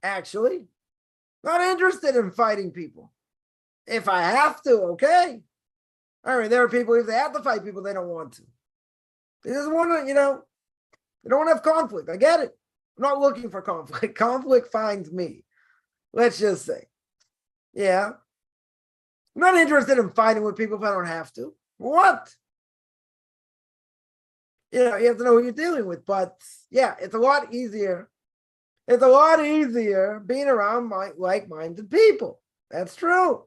actually. Not interested in fighting people. If I have to, okay. I mean, there are people, if they have to fight people, they don't want to. They just want to, they don't want to have conflict. I get it. I'm not looking for conflict. Conflict finds me. Let's just say. Yeah. I'm not interested in fighting with people if I don't have to. What? You have to know who you're dealing with. But yeah, it's a lot easier. It's a lot easier being around like-minded people. That's true.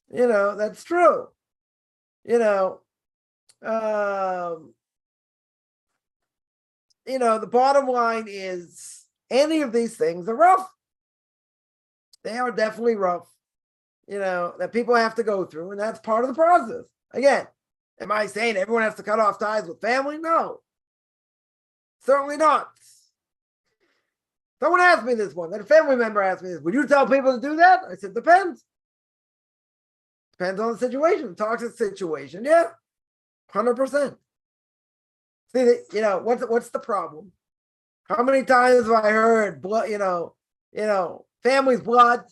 That's true. The bottom line is any of these things are rough. They are definitely rough, that people have to go through, and that's part of the process. Again, am I saying everyone has to cut off ties with family? No, certainly not. Someone asked me this one, that a family member asked me this, would you tell people to do that? I said, depends. Depends on the situation, toxic situation. Yeah, 100%. See, what's the problem? How many times have I heard blood, family's blood?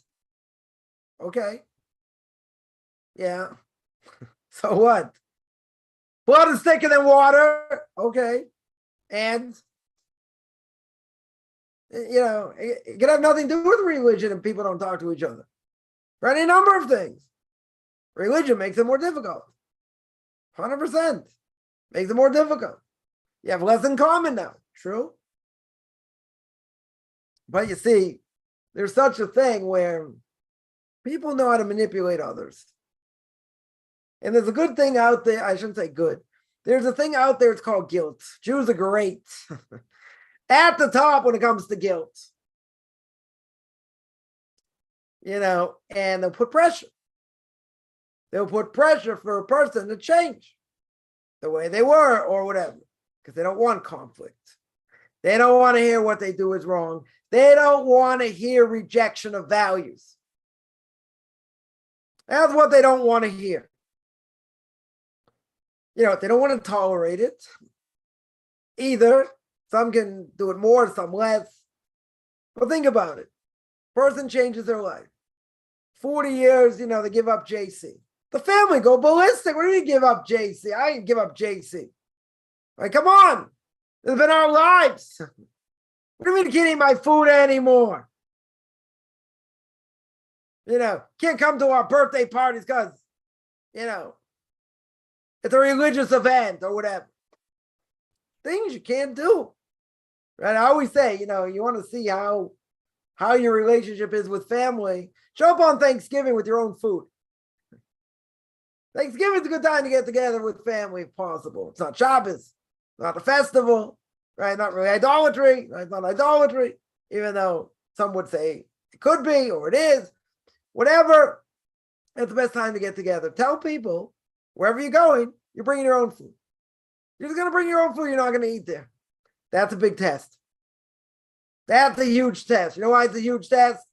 Okay. Yeah. So what? Blood is thicker than water. Okay. And, it can have nothing to do with religion if people don't talk to each other. For any number of things. Religion makes it more difficult. 100%. Makes it more difficult. You have less in common now. True. But you see, there's such a thing where people know how to manipulate others. And there's a good thing out there. I shouldn't say good. There's a thing out there. It's called guilt. Jews are great at the top when it comes to guilt. And they'll put pressure. They'll put pressure for a person to change the way they were or whatever, because they don't want conflict. They don't want to hear what they do is wrong. They don't want to hear rejection of values. That's what they don't want to hear. They don't want to tolerate it either. Some can do it more, some less. But think about it. Person changes their life. 40 years, they give up JC. The family go ballistic. What do you give up JC? I didn't give up JC. Like, come on. This has been our lives. What do you mean you can't eat my food anymore? Can't come to our birthday parties because, it's a religious event or whatever. Things you can't do. Right? I always say, you want to see how your relationship is with family. Show up on Thanksgiving with your own food. Thanksgiving's a good time to get together with family if possible. It's not Shabbos, not a festival, right? Not really idolatry, right? Not idolatry, even though some would say it could be or it is. Whatever, it's the best time to get together. Tell people, wherever you're going, you're bringing your own food. You're just going to bring your own food, you're not going to eat there. That's a big test. That's a huge test. You know why it's a huge test?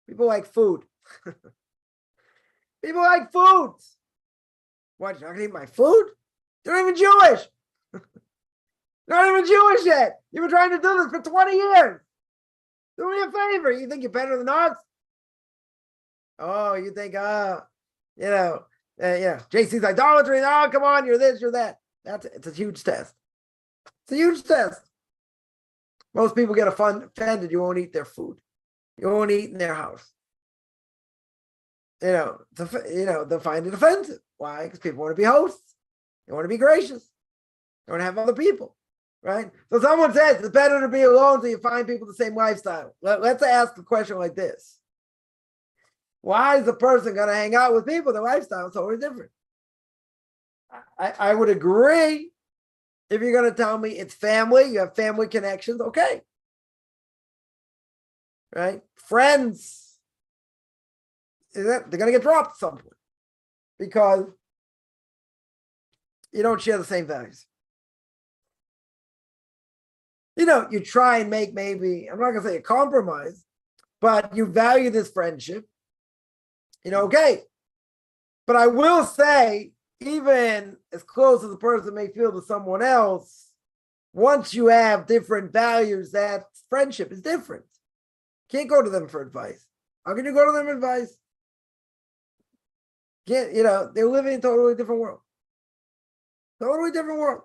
People like food. People like food. What, you're not going to eat my food? You're not even Jewish. You're not even Jewish yet. You've been trying to do this for 20 years. Do me a favor. You think you're better than us? Oh, you think, JC's idolatry. Oh, come on, you're this, you're that. It's a huge test. It's a huge test. Most people get offended. You won't eat their food. You won't eat in their house. They'll find it offensive. Why? Because people want to be hosts. You want to be gracious. You want to have other people, right? So someone says it's better to be alone so you find people the same lifestyle. Let's ask a question like this. Why is the person going to hang out with people? Their lifestyle is totally different. I would agree if you're going to tell me it's family, you have family connections, okay. Right? Friends, they're going to get dropped at some point because you don't share the same values. You try and make maybe, I'm not going to say a compromise, but you value this friendship, okay. But I will say, even as close as a person may feel to someone else, once you have different values, that friendship is different. Can't go to them for advice. How can you go to them for advice? Can't, they're living in a totally different world. Totally different world.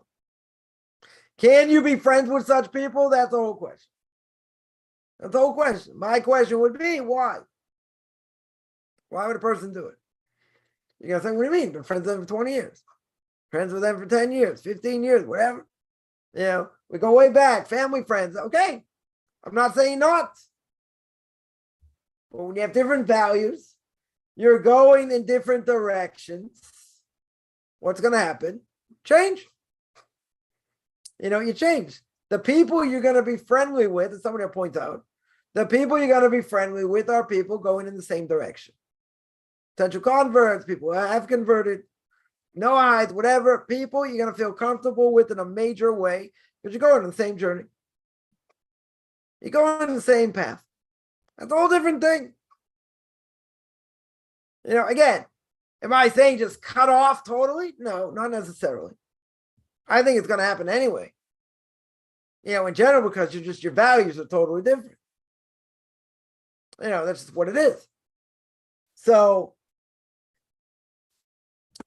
Can you be friends with such people? That's the whole question. That's the whole question. My question would be, why? Why would a person do it? You're going to say, what do you mean? Been friends with them for 20 years. Friends with them for 10 years, 15 years, whatever. We go way back, family friends. Okay. I'm not saying not. But when you have different values, you're going in different directions. What's going to happen? Change. You change. The people you're going to be friendly with, as somebody will point out, the people you're going to be friendly with are people going in the same direction. Potential converts, people who have converted, no eyes, whatever, people you're going to feel comfortable with in a major way because you're going on the same journey. You're going on the same path. That's a whole different thing. Again, am I saying just cut off totally? No, not necessarily. I think it's going to happen anyway. In general, because your values are totally different. That's just what it is. So,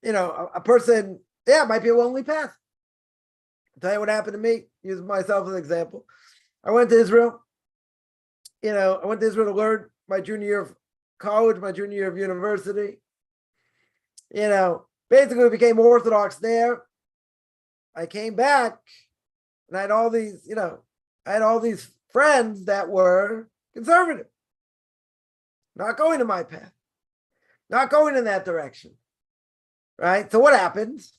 a person, it might be a lonely path. I'll tell you what happened to me, using myself as an example. I went to Israel. I went to Israel to learn my junior year of college, my junior year of university. Basically became Orthodox there. I came back and I had all these, friends that were conservative. Not going to my path. Not going in that direction. Right? So what happens?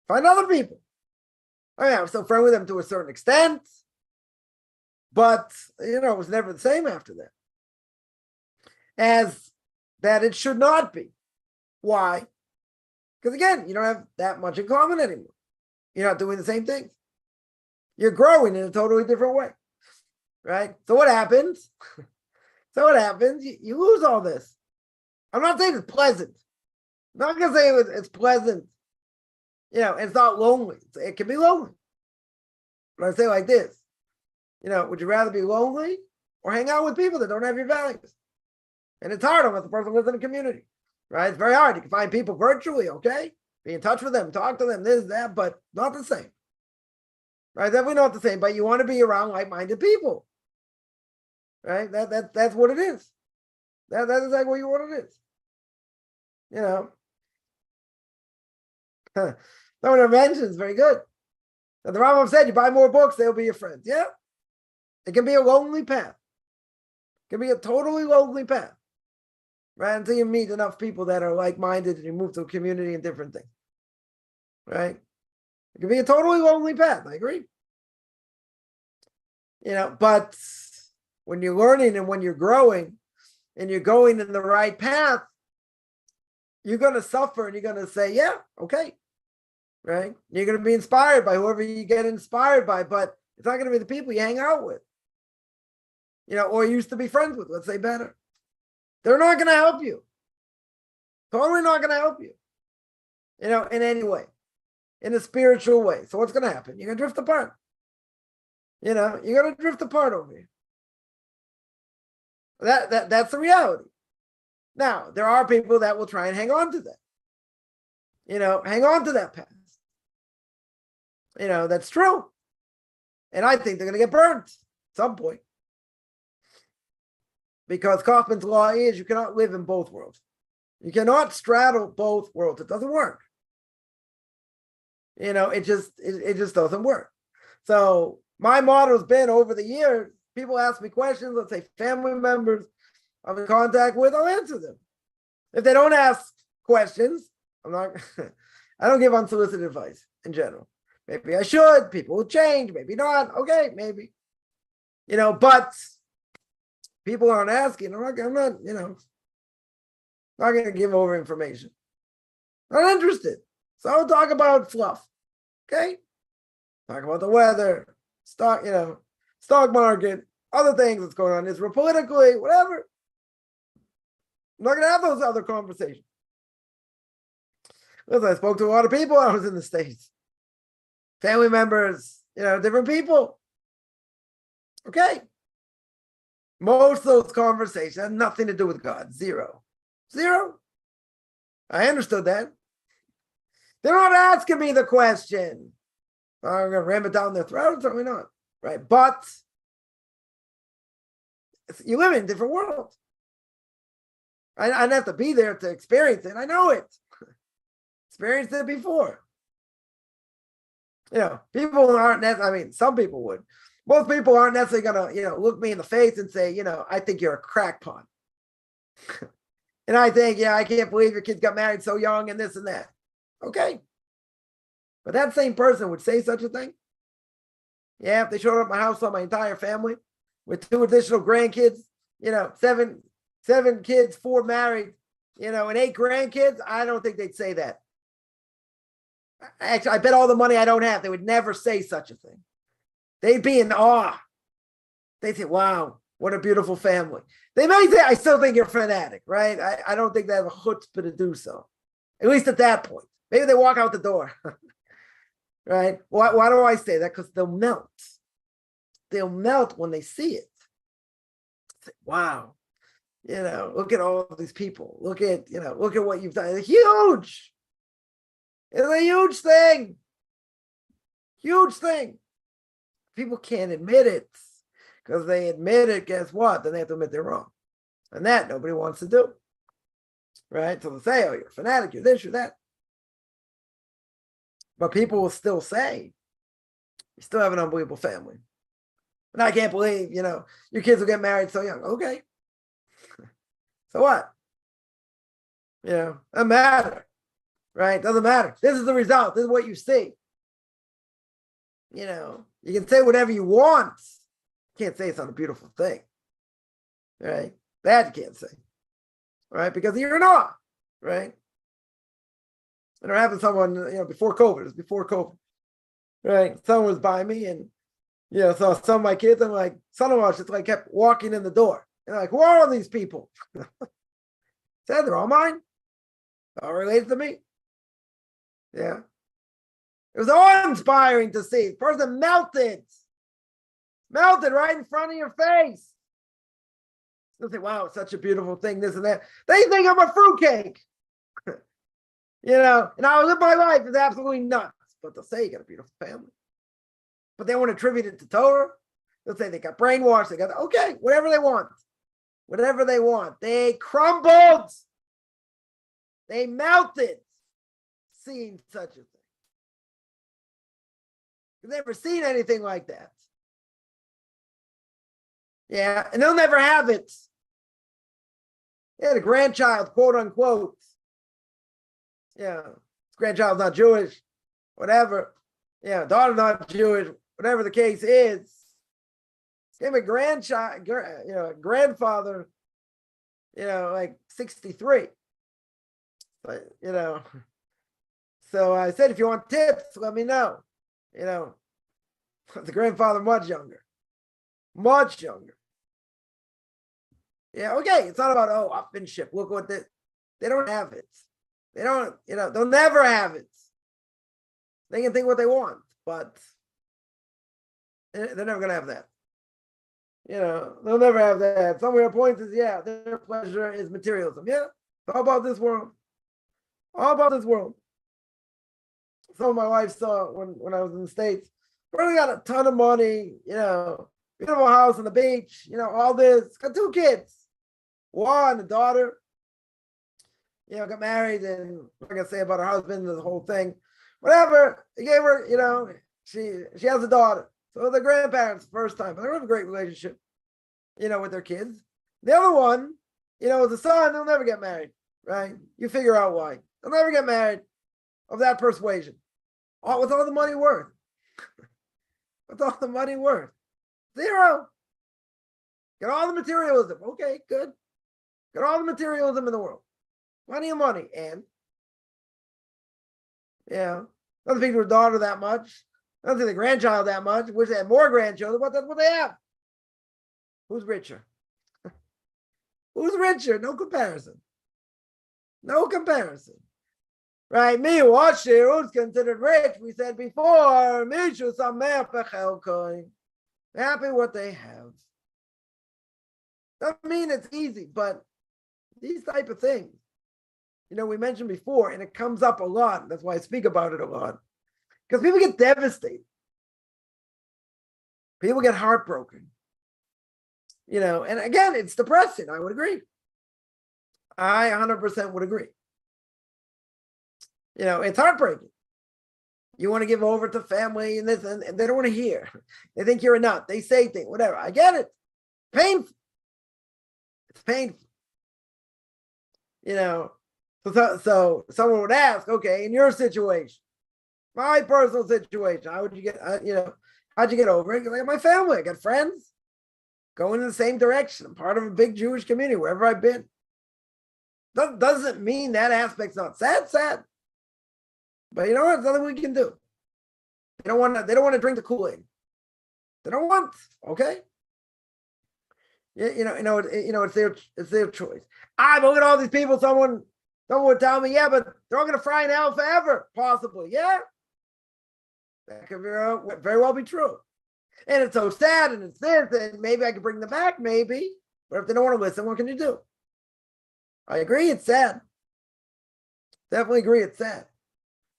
Find other people. I'm still friends with them to a certain extent. But, it was never the same after that. As that it should not be. Why? Because again, you don't have that much in common anymore. You're not doing the same things. You're growing in a totally different way. Right? So what happens? You lose all this. I'm not saying it's pleasant. I'm not going to say it's pleasant. It's not lonely. It can be lonely. But I say like this. Would you rather be lonely or hang out with people that don't have your values? And it's hard unless the person lives in a community, right? It's very hard. You can find people virtually, okay? Be in touch with them, talk to them, this, that, but not the same. Right? Definitely not the same, but you want to be around like-minded people. Right? That's what it is. That's exactly what it is. Someone mentions very good. Now, the Rambam said, you buy more books, they'll be your friends. Yeah. It can be a lonely path. It can be a totally lonely path. Right? Until you meet enough people that are like-minded and you move to a community and different things. Right? It can be a totally lonely path. I agree. But when you're learning and when you're growing and you're going in the right path, you're going to suffer and you're going to say, yeah, okay. Right? You're going to be inspired by whoever you get inspired by, but it's not going to be the people you hang out with. Or used to be friends with, let's say better. They're not going to help you. Totally not going to help you. In any way. In a spiritual way. So what's going to happen? You're going to drift apart. You're going to drift apart over here. That's the reality. Now, there are people that will try and hang on to that. Hang on to that path. That's true. And I think they're going to get burned at some point. Because Kaufman's law is you cannot live in both worlds. You cannot straddle both worlds. It doesn't work. it just doesn't work. So my motto has been over the years, people ask me questions, let's say family members I'm in contact with, I'll answer them. If they don't ask questions, I don't give unsolicited advice in general. Maybe I should, people will change, maybe not. Okay, maybe. But people aren't asking. I'm not going to give over information. Not interested. So I'll talk about fluff. Okay? Talk about the weather, stock market, other things that's going on, Israel politically, whatever. I'm not going to have those other conversations. Listen, I spoke to a lot of people when I was in the States. Family members, different people. Okay. Most of those conversations have nothing to do with God. Zero. I understood that. They're not asking me the question. I'm going to ram it down their throat. Certainly not. Right. But you live in a different world. I didn't have to be there to experience it. I know it. Experienced it before. People aren't some people would. Most people aren't necessarily going to, look me in the face and say, I think you're a crackpot. And I think, I can't believe your kids got married so young and this and that. Okay. But that same person would say such a thing. Yeah, if they showed up at my house, saw my entire family with 2 additional grandkids, 7 kids, 4 married, and 8 grandkids, I don't think they'd say that. Actually, I bet all the money I don't have, they would never say such a thing. They'd be in awe. They'd say, wow, what a beautiful family. They might say, I still think you're a fanatic, right? I don't think they have a chutzpah to do so. At least at that point. Maybe they walk out the door. Right? Why do I say that? Because they'll melt. They'll melt when they see it. Say, wow. Look at all of these people. Look at what you've done. It's huge. It's a huge thing. Huge thing. People can't admit it. Because they admit it, guess what? Then they have to admit they're wrong. And that nobody wants to do. Right? So they say, oh, you're a fanatic, you're this, you're that. But people will still say, you still have an unbelievable family. And I can't believe, your kids will get married so young. Okay. So what? Doesn't matter. Right? Doesn't matter. This is the result. This is what you see. You can say whatever you want. You can't say it's not a beautiful thing. Right? That you can't say. Right? Because you're not. Right? And it happened to someone, before COVID. It was before COVID. Right? Someone was by me and, so some of my kids, I'm like, son-in-law just kept walking in the door. And like, who are all these people? Said they're all mine. All related to me. Yeah. It was awe-inspiring to see. The person melted right in front of your face. They'll say, wow, it's such a beautiful thing, this and that. They think I'm a fruitcake. And I live my life is absolutely nuts. But they'll say you got a beautiful family. But they won't attribute it to Torah. They'll say they got brainwashed. They got, okay, whatever they want. Whatever they want. They crumbled. They melted seeing such a thing. They've never seen anything like that. Yeah, and they'll never have it. Yeah, the grandchild, quote unquote. Yeah, grandchild's not Jewish, whatever. Yeah, daughter not Jewish, whatever the case is. Give a grandchild, grandfather, like 63. But, so I said, if you want tips, let me know. The grandfather much younger. Much younger. Yeah, okay. It's not about, upmanship. Look what they don't have it. They don't, they'll never have it. They can think what they want, but they're never going to have that. They'll never have that. Some of their points is, their pleasure is materialism. Yeah, all about this world. All about this world. Some of my wife saw when I was in the States. Really got a ton of money, beautiful house on the beach, all this. Got 2 kids. One, a daughter. Got married, and like I say about her husband, the whole thing. whatever. He gave her, she has a daughter. So the grandparents, first time, but they don't have a great relationship, with their kids. The other one, is a son, they'll never get married, right? You figure out why. They'll never get married of that persuasion. What's all the money worth? What's all the money worth? Zero. Get all the materialism. Okay, good. Get all the materialism in the world. Plenty of money. And, doesn't think to her daughter that much. Doesn't think the grandchild that much. Wish they had more grandchildren, but that's what they have. Who's richer? Who's richer? No comparison. No comparison. Right? Me, Washir, who's considered rich, we said before, Mishu Sameach Bechelkoi. Happy what they have. Doesn't mean it's easy, but these type of things, we mentioned before, and it comes up a lot. That's why I speak about it a lot. Because people get devastated. People get heartbroken. And again, it's depressing. I would agree. I 100% would agree. It's heartbreaking. You want to give over to family and this, and they don't want to hear. They think you're a nut. They say things, whatever. I get it. Painful. It's painful. So someone would ask, okay, in your situation, my personal situation, how would you get, how'd you get over it? I got my family. I got friends going in the same direction. I'm part of a big Jewish community wherever I've been. Doesn't mean that aspect's not sad. But you know what? There's nothing we can do. They don't want to drink the Kool-Aid. They don't want, okay? It's their choice. But look at all these people. Someone would tell me, yeah, but they're all going to fry in hell forever, possibly. Yeah, that could very well be true. And it's so sad, and it's this, and maybe I could bring them back, maybe. But if they don't want to listen, what can you do? I agree, it's sad. Definitely agree, it's sad.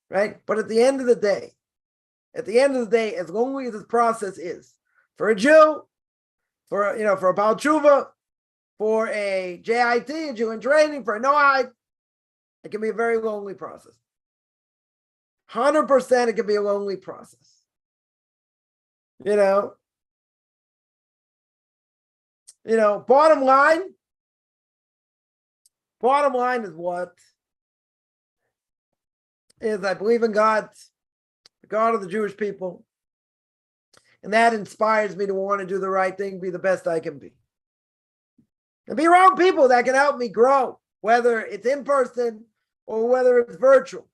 Right? But at the end of the day, as long as this process is for a Jew, for a Baal Tshuva, for a JIT, a Jew in training, for a Noahide, it can be a very lonely process. 100% it can be a lonely process. Bottom line is what? Is I believe in God, the God of the Jewish people. And that inspires me to want to do the right thing, be the best I can be. And be around people that can help me grow, whether it's in person or whether it's virtual.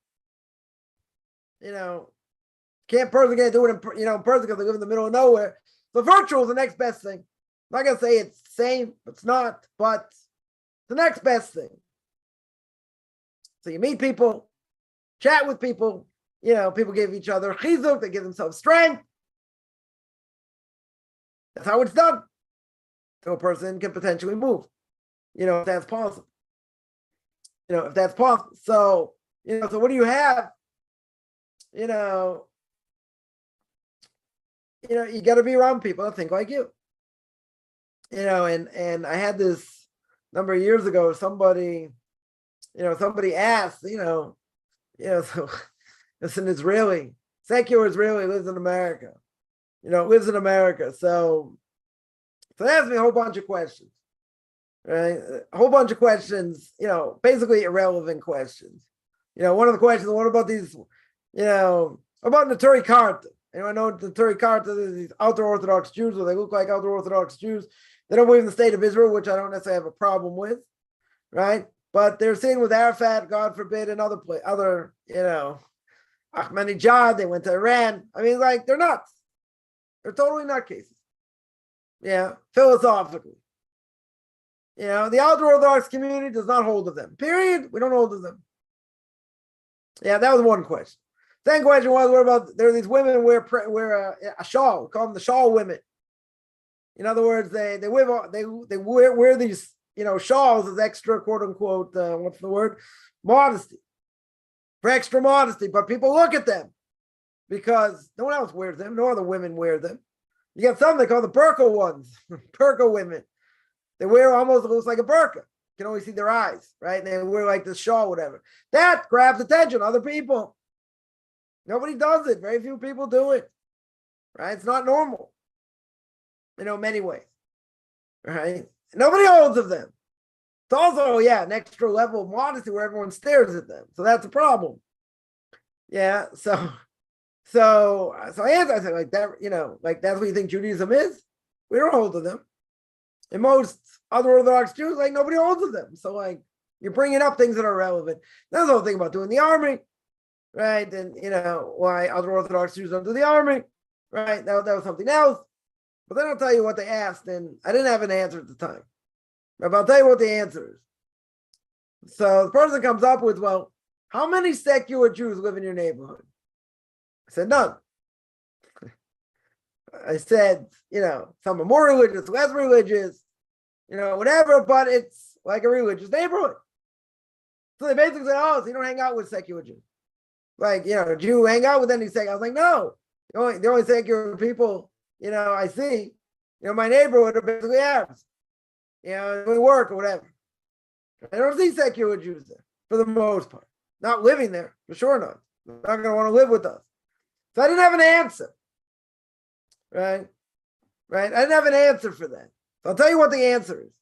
Can't personally do it in person because they live in the middle of nowhere. So virtual is the next best thing. I'm not going to say it's the same, it's not, but it's the next best thing. So you meet people, chat with people, people give each other chizuk, they give themselves strength. That's how it's done. So a person can potentially move, if that's possible. If that's possible. So, so what do you have? You got to be around people that think like you. And I had this number of years ago, somebody asked, so it's an Israeli, secular Israeli, lives in America. So they asked me a whole bunch of questions, right? A whole bunch of questions, basically irrelevant questions. One of the questions, what about these, about Naturi Karta? Anyone know Naturi Karta? These ultra-Orthodox Jews, or they look like ultra-Orthodox Jews. They don't believe in the state of Israel, which I don't necessarily have a problem with, right? But they're seen with Arafat, God forbid, and other, Ahmadinejad. They went to Iran. I mean, they're nuts. They're totally nutcases. Yeah, philosophically. The ultra-Orthodox community does not hold of them. Period. We don't hold of them. Yeah, that was one question. Second question was, what about, there are these women who wear a shawl. We call them the shawl women. In other words, they wear these, shawls as extra, quote unquote, what's the word? Modesty. For extra modesty. But people look at them because no one else wears them. No other women wear them. You got some they call the burqa ones, burqa women. They wear almost, it looks like a burqa. You can only see their eyes, right? And they wear like this shawl, whatever. That grabs attention, other people. Nobody does it. Very few people do it. Right? It's not normal. In many ways. Right? Nobody holds of them. It's also, an extra level of modesty where everyone stares at them. So that's a problem. Yeah. So I answered, I said, like that, like that's what you think Judaism is? We don't hold to them. And most other Orthodox Jews, like nobody holds to them. So like you're bringing up things that are relevant. That's the whole thing about doing the army, right? And why other Orthodox Jews don't do the army, right? That was something else. But then I'll tell you what they asked, and I didn't have an answer at the time. But I'll tell you what the answer is. So the person comes up with, well, how many secular Jews live in your neighborhood? I said, none. I said, some are more religious, less religious, whatever, but it's like a religious neighborhood. So they basically said, oh, so you don't hang out with secular Jews. Like, do you hang out with any secular? I was like, no. The only secular people, I see, my neighborhood are basically Arabs. We work or whatever. I don't see secular Jews there for the most part. Not living there, for sure not. They're not going to want to live with us. So I didn't have an answer. Right? I didn't have an answer for that. So I'll tell you what the answer is.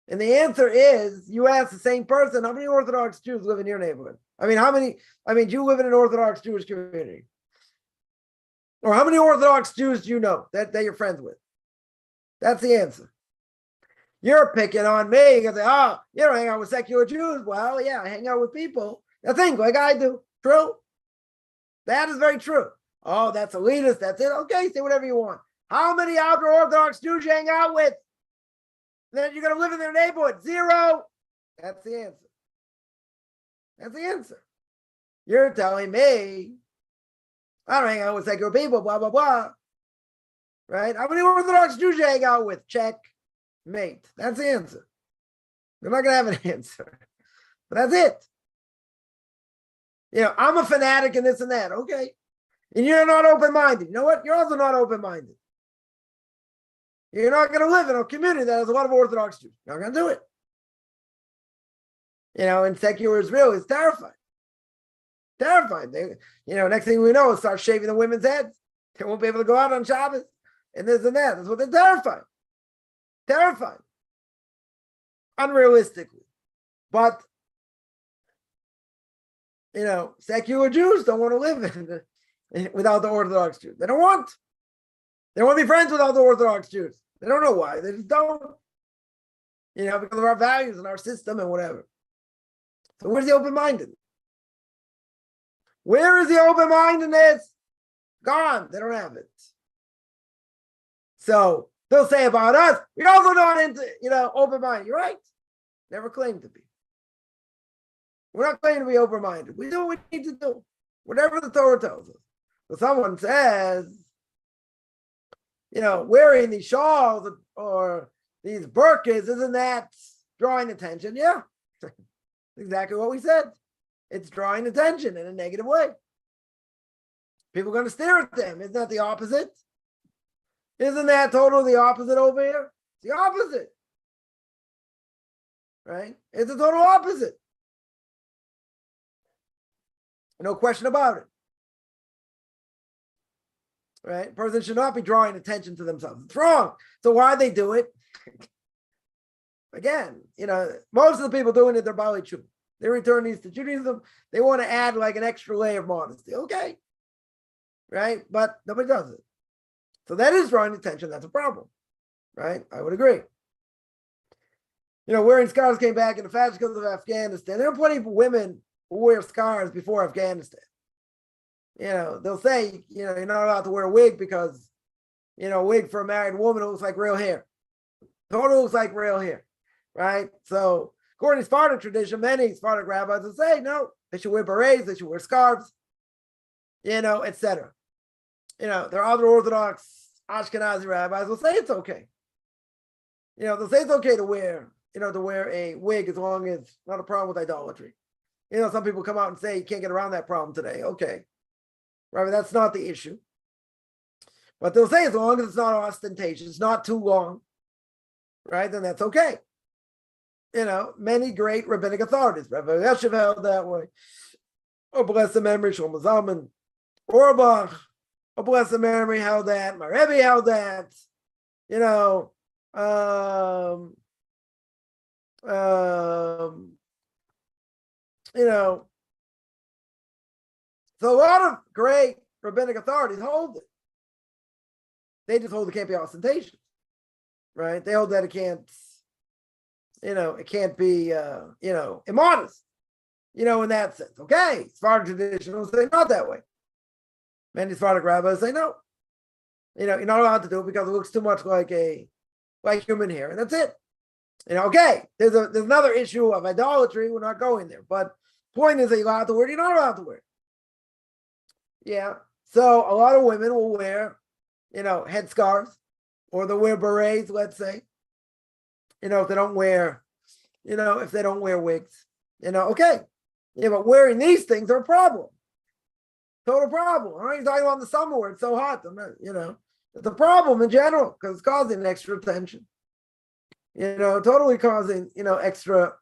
And the answer is, you ask the same person, how many Orthodox Jews live in your neighborhood? Do you live in an Orthodox Jewish community? Or how many Orthodox Jews do you know that you're friends with? That's the answer. You're picking on me. You can say, oh, you don't hang out with secular Jews. Well, yeah, I hang out with people that think like I do. True. That is very true. Oh, that's elitist. That's it. Okay, say whatever you want. How many outer Orthodox Jews you hang out with? Then you're going to live in their neighborhood. 0. That's the answer. That's the answer. You're telling me I don't hang out with secular people, blah, blah, blah. Right? How many Orthodox Jews you hang out with? Check. Mate. That's the answer. They're not going to have an answer. But that's it. I'm a fanatic and this and that. Okay. And you're not open-minded. You know what? You're also not open-minded. You're not going to live in a community that has a lot of Orthodox Jews. You're not going to do it. And secular Israel is terrified. Terrified. They, next thing we know, start shaving the women's heads. They won't be able to go out on Shabbos and this and that. That's what they're terrified. Terrified. Unrealistically. But, secular Jews don't want to live without the Orthodox Jews. They don't want. They want to be friends with all the Orthodox Jews. They don't know why. They just don't. Because of our values and our system and whatever. So where's the open-mindedness? Where is the open-mindedness? Gone. They don't have it. So they'll say about us, we're also not into, open-minded. You're right. Never claimed to be. We're not claiming to be open-minded. We do what we need to do. Whatever the Torah tells us. So someone says, wearing these shawls or these burqas, isn't that drawing attention? Yeah. Exactly what we said. It's drawing attention in a negative way. People are going to stare at them. Isn't that the opposite? Isn't that totally the opposite over here? It's the opposite. Right? It's the total opposite. No question about it. Right? Person should not be drawing attention to themselves. It's wrong. So why they do it? Again, most of the people doing it, they're Bali Tshuva. They return these to Judaism. They want to add like an extra layer of modesty. Okay. Right? But nobody does it. So that is drawing attention. That's a problem. Right? I would agree. Wearing scarves came back in the fashion because of Afghanistan. There are plenty of women who wear scarves before Afghanistan. They'll say, you're not allowed to wear a wig because, a wig for a married woman looks like real hair. Totally looks like real hair. Right? So according to Spartan tradition, many Spartan rabbis will say, no, they should wear berets, they should wear scarves, etc. There are other Orthodox Ashkenazi rabbis will say it's okay. They'll say it's okay to wear, a wig as long as it's not a problem with idolatry. Some people come out and say you can't get around that problem today. Okay. Right, but that's not the issue. But they'll say as long as it's not ostentatious, it's not too long, right, then that's okay. Many great rabbinic authorities. Rabbi Yeshiv held that way. Oh, bless the memory, Shlomo Zalman, Orbach, a blessed memory, held that. My Rebbe held that. You know, you know, so a lot of great rabbinic authorities hold it. They just hold it can't be ostentatious, right? They hold that it can't, it can't be, immodest, in that sense. Okay, Sephardic traditionals say not that way. Many Sephardic rabbis say no. You're not allowed to do it because it looks too much like human hair, and that's it. Okay, there's another issue of idolatry. We're not going there, but point is that you're allowed to wear it, you're not allowed to wear it. Yeah. So a lot of women will wear, headscarves, or they'll wear berets, let's say. If they don't wear, wigs, okay. Yeah, but wearing these things are a problem. Total problem. I'm not even talking about in the summer where it's so hot. I'm not, it's a problem in general because it's causing extra tension. Totally causing, extra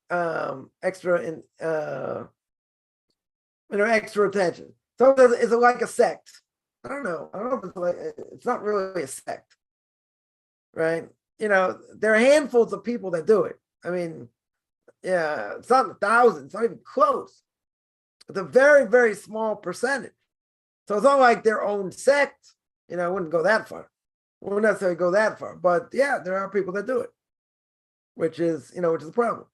attention. So is it like a sect? I don't know. I don't know if it's like, it's not really a sect, right? There are handfuls of people that do it. I mean, yeah, it's not thousands, it's not even close. It's a very, very small percentage. So it's not like their own sect, I wouldn't go that far. Wouldn't necessarily go that far. But yeah, there are people that do it, which is a problem.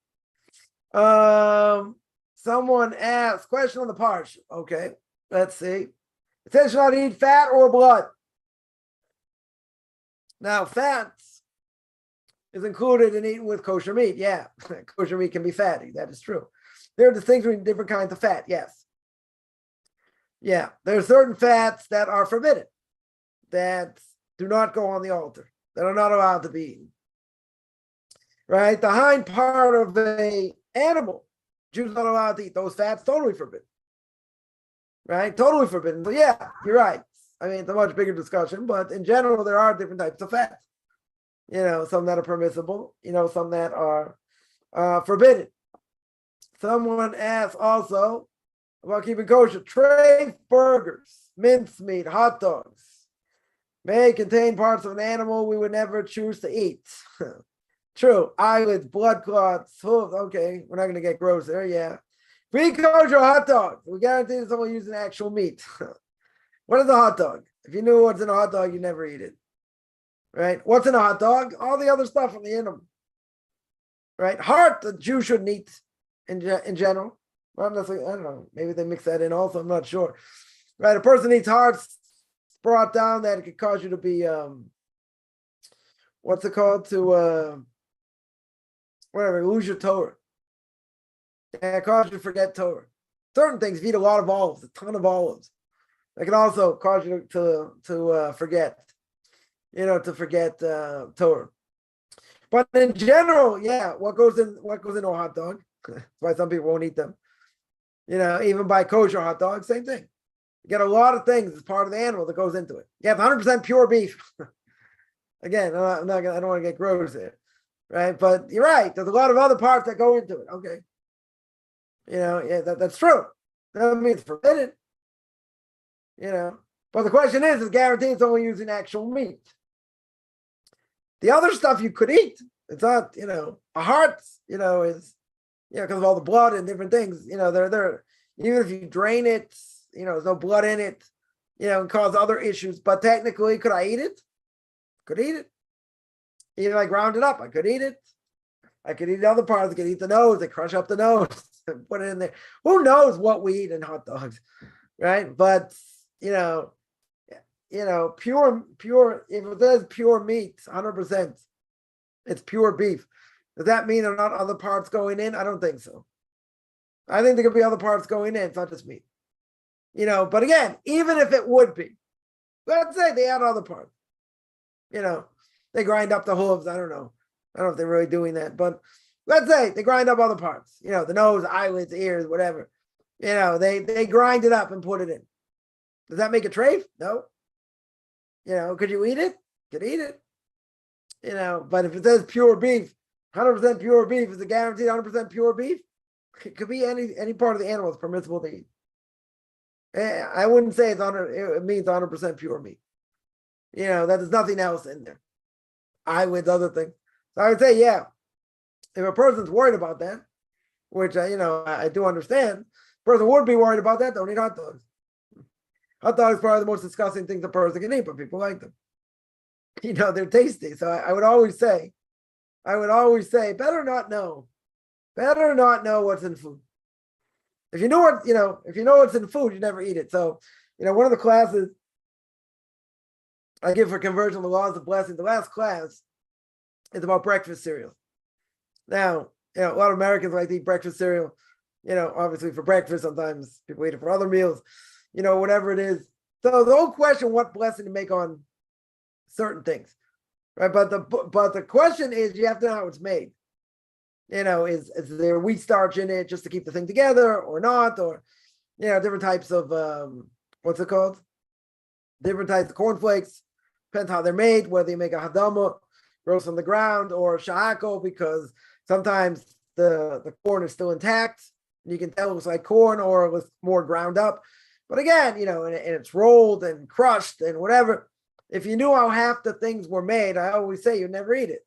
Someone asked, question on the parsha. Okay, let's see. It says should not eat fat or blood. Now, fat is included in eating with kosher meat. Yeah, kosher meat can be fatty. That is true. There are distinctions between different kinds of fat. Yes. Yeah, there are certain fats that are forbidden, that do not go on the altar, that are not allowed to be eaten. Right? The hind part of an animal, Jews not allowed to eat. Those fats, totally forbidden. Right? Totally forbidden. So yeah, you're right. I mean, it's a much bigger discussion, but in general, there are different types of fats. Some that are permissible, some that are forbidden. Someone asked also about keeping kosher. Tray burgers, mincemeat, hot dogs may contain parts of an animal we would never choose to eat. True. Eyelids, blood clots, hooves. Okay, we're not going to get gross there. Yeah. Free kosher hot dogs. We guarantee that someone using actual meat. What is a hot dog? If you knew what's in a hot dog, you never eat it. Right? What's in a hot dog? All the other stuff from the animal. Right? Heart, the Jew shouldn't eat in general. Well, I don't know. Maybe they mix that in also. I'm not sure. Right? A person eats hearts, brought down that it could cause you to be, what's it called? To, lose your Torah. Yeah, it causes you to forget Torah. Certain things, if you eat a lot of olives, a ton of olives, it can also cause you to forget, Torah. But in general, yeah, what goes into a hot dog? That's why some people won't eat them. Even by kosher hot dogs, same thing. You get a lot of things as part of the animal that goes into it. You have 100% pure beef. Again, I don't want to get gross there, right? But you're right. There's a lot of other parts that go into it. Okay. Yeah, that's true. That doesn't mean it's forbidden. But the question is guaranteed it's only using actual meat. The other stuff you could eat, it's not, a heart, is, because of all the blood and different things, they're even if you drain it, there's no blood in it, and cause other issues. But technically, could I eat it? Could eat it. Even if I ground it up, I could eat it. I could eat other parts. I could eat the nose. I crush up the nose and put it in there. Who knows what we eat in hot dogs, right? But pure. If it says pure meat, 100%, it's pure beef. Does that mean there are not other parts going in? I don't think so. I think there could be other parts going in. It's not just meat. But again, even if it would be, let's say they add other parts. They grind up the hooves. I don't know if they're really doing that, but let's say they grind up other parts. The nose, eyelids, ears, whatever. They grind it up and put it in. Does that make a treif? No. Could you eat it? Could eat it. But if it says pure beef, 100% pure beef, is it guaranteed 100% pure beef? It could be any part of the animal is permissible to eat. I wouldn't say it means 100% pure meat. That there's nothing else in there. Eyelids, other things. So I would say, yeah, if a person's worried about that, which I do understand, a person would be worried about that, don't eat hot dogs. Hot dogs are probably the most disgusting things a person can eat, but people like them. They're tasty. So I would always say, better not know what's in food. If you know what's in food, you never eat it. So, one of the classes I give for conversion, the laws of blessing, the last class is about breakfast cereal. Now, a lot of Americans like to eat breakfast cereal, obviously for breakfast. Sometimes people eat it for other meals, whatever it is. So the whole question, what blessing to make on certain things, right? But the question is, you have to know how it's made. Is there wheat starch in it just to keep the thing together or not? Or, different types of, what's it called? Different types of cornflakes. Depends how they're made, whether you make a hadama, roast on the ground, or shahako, because sometimes the corn is still intact. And you can tell it was like corn or it was more ground up. But again, and it's rolled and crushed and whatever. If you knew how half the things were made, I always say you never eat it.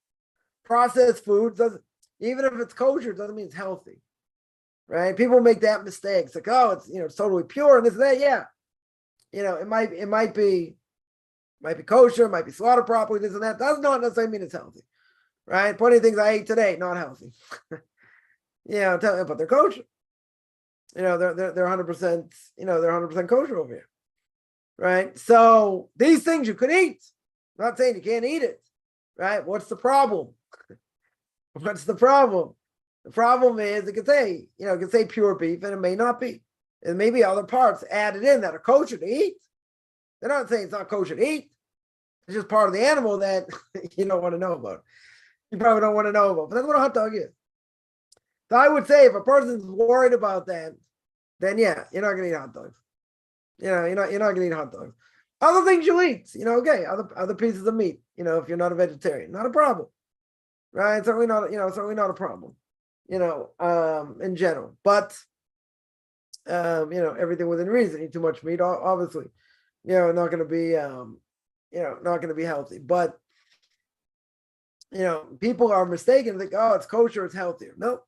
Processed food doesn't, even if it's kosher, doesn't mean it's healthy, right? People make that mistake. It's like, oh, it's totally pure and this and that. Yeah, it might be kosher, it might be slaughtered properly, this and that. Does not necessarily mean it's healthy, right? Plenty of things I ate today not healthy, but they're kosher. They're 100%. They're 100% kosher over here, right? So these things you could eat. I'm not saying you can't eat it, right? What's the problem? What's the problem? The problem is it could say pure beef, and it may not be. And maybe other parts added in that are kosher to eat. They're not saying it's not kosher to eat. It's just part of the animal that you don't want to know about. You probably don't want to know about. But that's what a hot dog is. So I would say if a person's worried about that, then yeah, you're not going to eat hot dogs. You're not going to eat hot dogs. Other things you'll eat, okay, other pieces of meat, if you're not a vegetarian, not a problem. Right? Certainly not a problem, in general. But everything within reason. Eat too much meat, obviously, not going to be not going to be healthy. But people are mistaken, think, oh, it's kosher, it's healthier. No.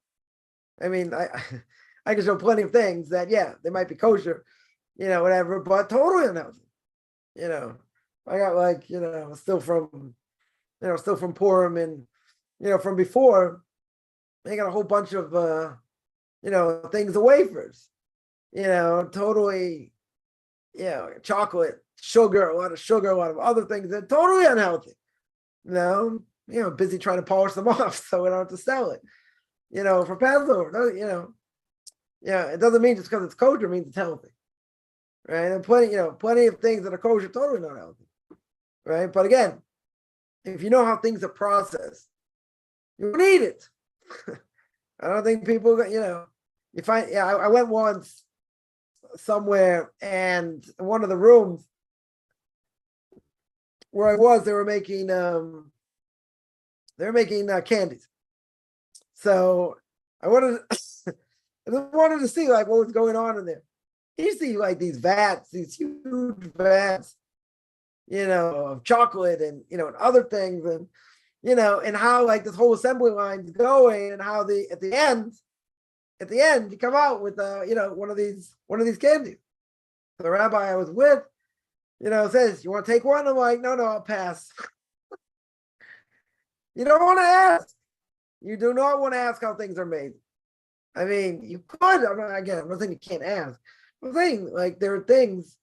I mean, I can show plenty of things that, yeah, they might be kosher, whatever, but totally unhealthy. I got still from Purim and, from before, they got a whole bunch of, things of wafers, totally, chocolate, sugar, a lot of other things that are totally unhealthy. Busy trying to polish them off so we don't have to sell it, for Passover. It doesn't mean just because it's kosher means it's healthy, right? And plenty of things that are kosher totally not healthy, right? But again, if you know how things are processed, you won't eat it. I don't think people, you find. I went once somewhere, and in one of the rooms where I was, they were making candies. So I wanted to see what was going on in there. You see these vats, these huge vats, of chocolate and and other things, and and how this whole assembly line's going, and how at the end you come out with one of these candies. So the rabbi I was with, says, "You want to take one?" I'm like, "No, I'll pass." You don't want to ask. You do not want to ask how things are made. I mean, you could. I'm not saying you can't ask. I'm saying there are things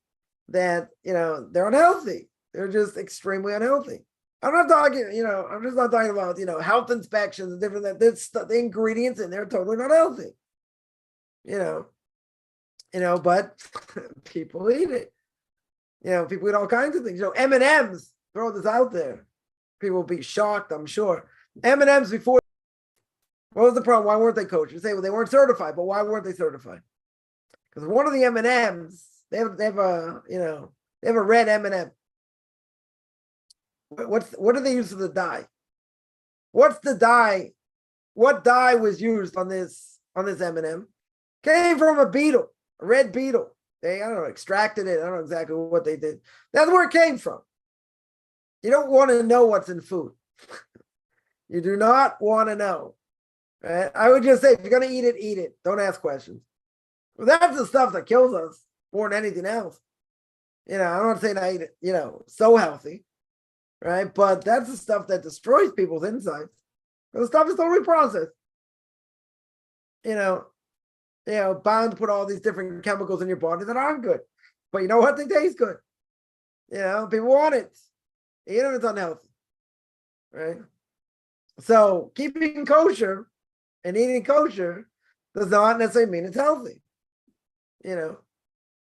that they're unhealthy. They're just extremely unhealthy. I'm not talking. I'm just not talking about health inspections and different that the ingredients in there are totally not healthy. But people eat it. People eat all kinds of things. M&Ms. Throw this out there. People will be shocked, I'm sure. M&Ms before. What was the problem? Why weren't they kosher? You say, well, they weren't certified, but why weren't they certified? Because one of the M&Ms, they have a red M&M. What do they use for the dye? What's the dye? What dye was used on this M&M? Came from a beetle, a red beetle. They, I don't know, extracted it. I don't know exactly what they did. That's where it came from. You don't want to know what's in food. You do not want to know. Right? I would just say, if you're going to eat it, eat it. Don't ask questions. Well, that's the stuff that kills us more than anything else. I don't want to say I eat it, so healthy, right? But that's the stuff that destroys people's insides. The stuff is totally processed. Bound to put all these different chemicals in your body that aren't good. But you know what? They taste good. People want it. Even if it's unhealthy, right? So keeping kosher and eating kosher does not necessarily mean it's healthy.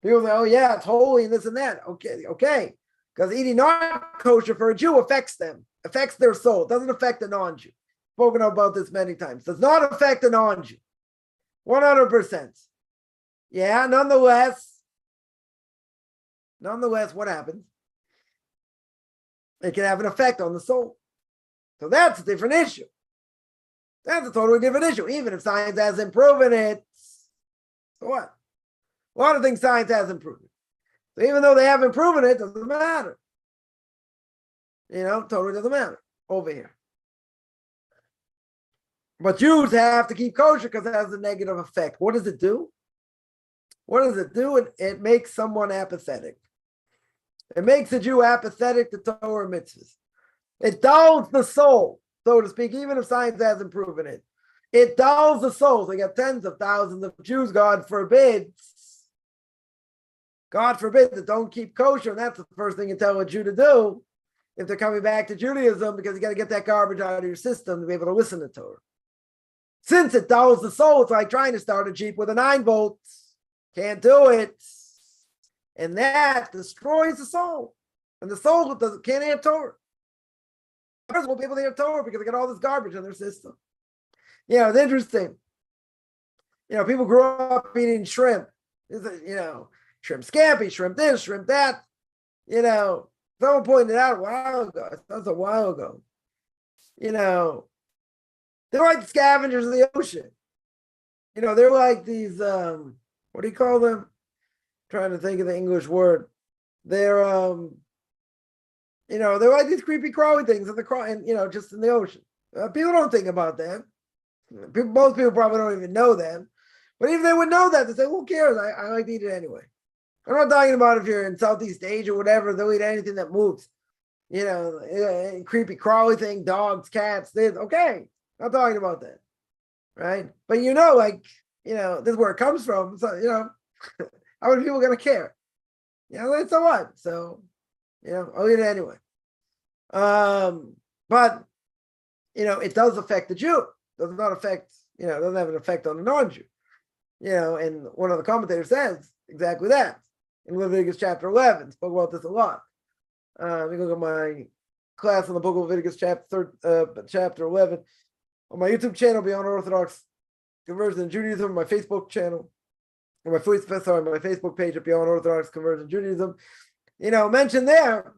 People say, oh yeah, it's holy and this and that. Okay. Because eating not kosher for a Jew affects them, affects their soul. It doesn't affect a non-Jew. Spoken about this many times. Does not affect a non-Jew. 100%. Yeah, nonetheless, what happens? It can have an effect on the soul. So that's a different issue. That's a totally different issue. Even if science hasn't proven it, so what? A lot of things science hasn't proven. So even though they haven't proven it, doesn't matter. Totally doesn't matter over here. But Jews have to keep kosher because it has a negative effect. What does it do? It makes someone apathetic. It makes a Jew apathetic to Torah mitzvahs. It dulls the soul, so to speak, even if science hasn't proven it. It dulls the soul. So you got tens of thousands of Jews, God forbid, that don't keep kosher. And that's the first thing you tell a Jew to do if they're coming back to Judaism, because you got to get that garbage out of your system to be able to listen to Torah. Since it dulls the soul, it's like trying to start a Jeep with a 9-volt. Can't do it. And that destroys the soul. And the soul can't hear Torah. Others won't be able to hear Torah because they got all this garbage in their system. It's interesting. People grew up eating shrimp. Shrimp scampi, shrimp this, shrimp that. Someone pointed out a while ago. That was a while ago. They're like scavengers of the ocean. They're like these, what do you call them? I'm trying to think of the English word. They're, they're like these creepy crawly things just in the ocean. People don't think about that. Most people probably don't even know them. But even if they would know that, they say, who cares? I like to eat it anyway. I'm not talking about if you're in Southeast Asia or whatever, they'll eat anything that moves. Creepy crawly thing, dogs, cats, okay. Not talking about that. Right? But this is where it comes from. So, how many people gonna care? So what? So, I'll eat it anyway. But it does affect the Jew. Does not affect, doesn't have an effect on the non-Jew. And one of the commentators says exactly that in Leviticus chapter 11. Spoke about this a lot. You look at my class on the book of Leviticus chapter 11 on my YouTube channel, Beyond Orthodox Conversion in Judaism, my Facebook channel, or my Facebook page at Beyond Orthodox Conversion in Judaism. Mentioned there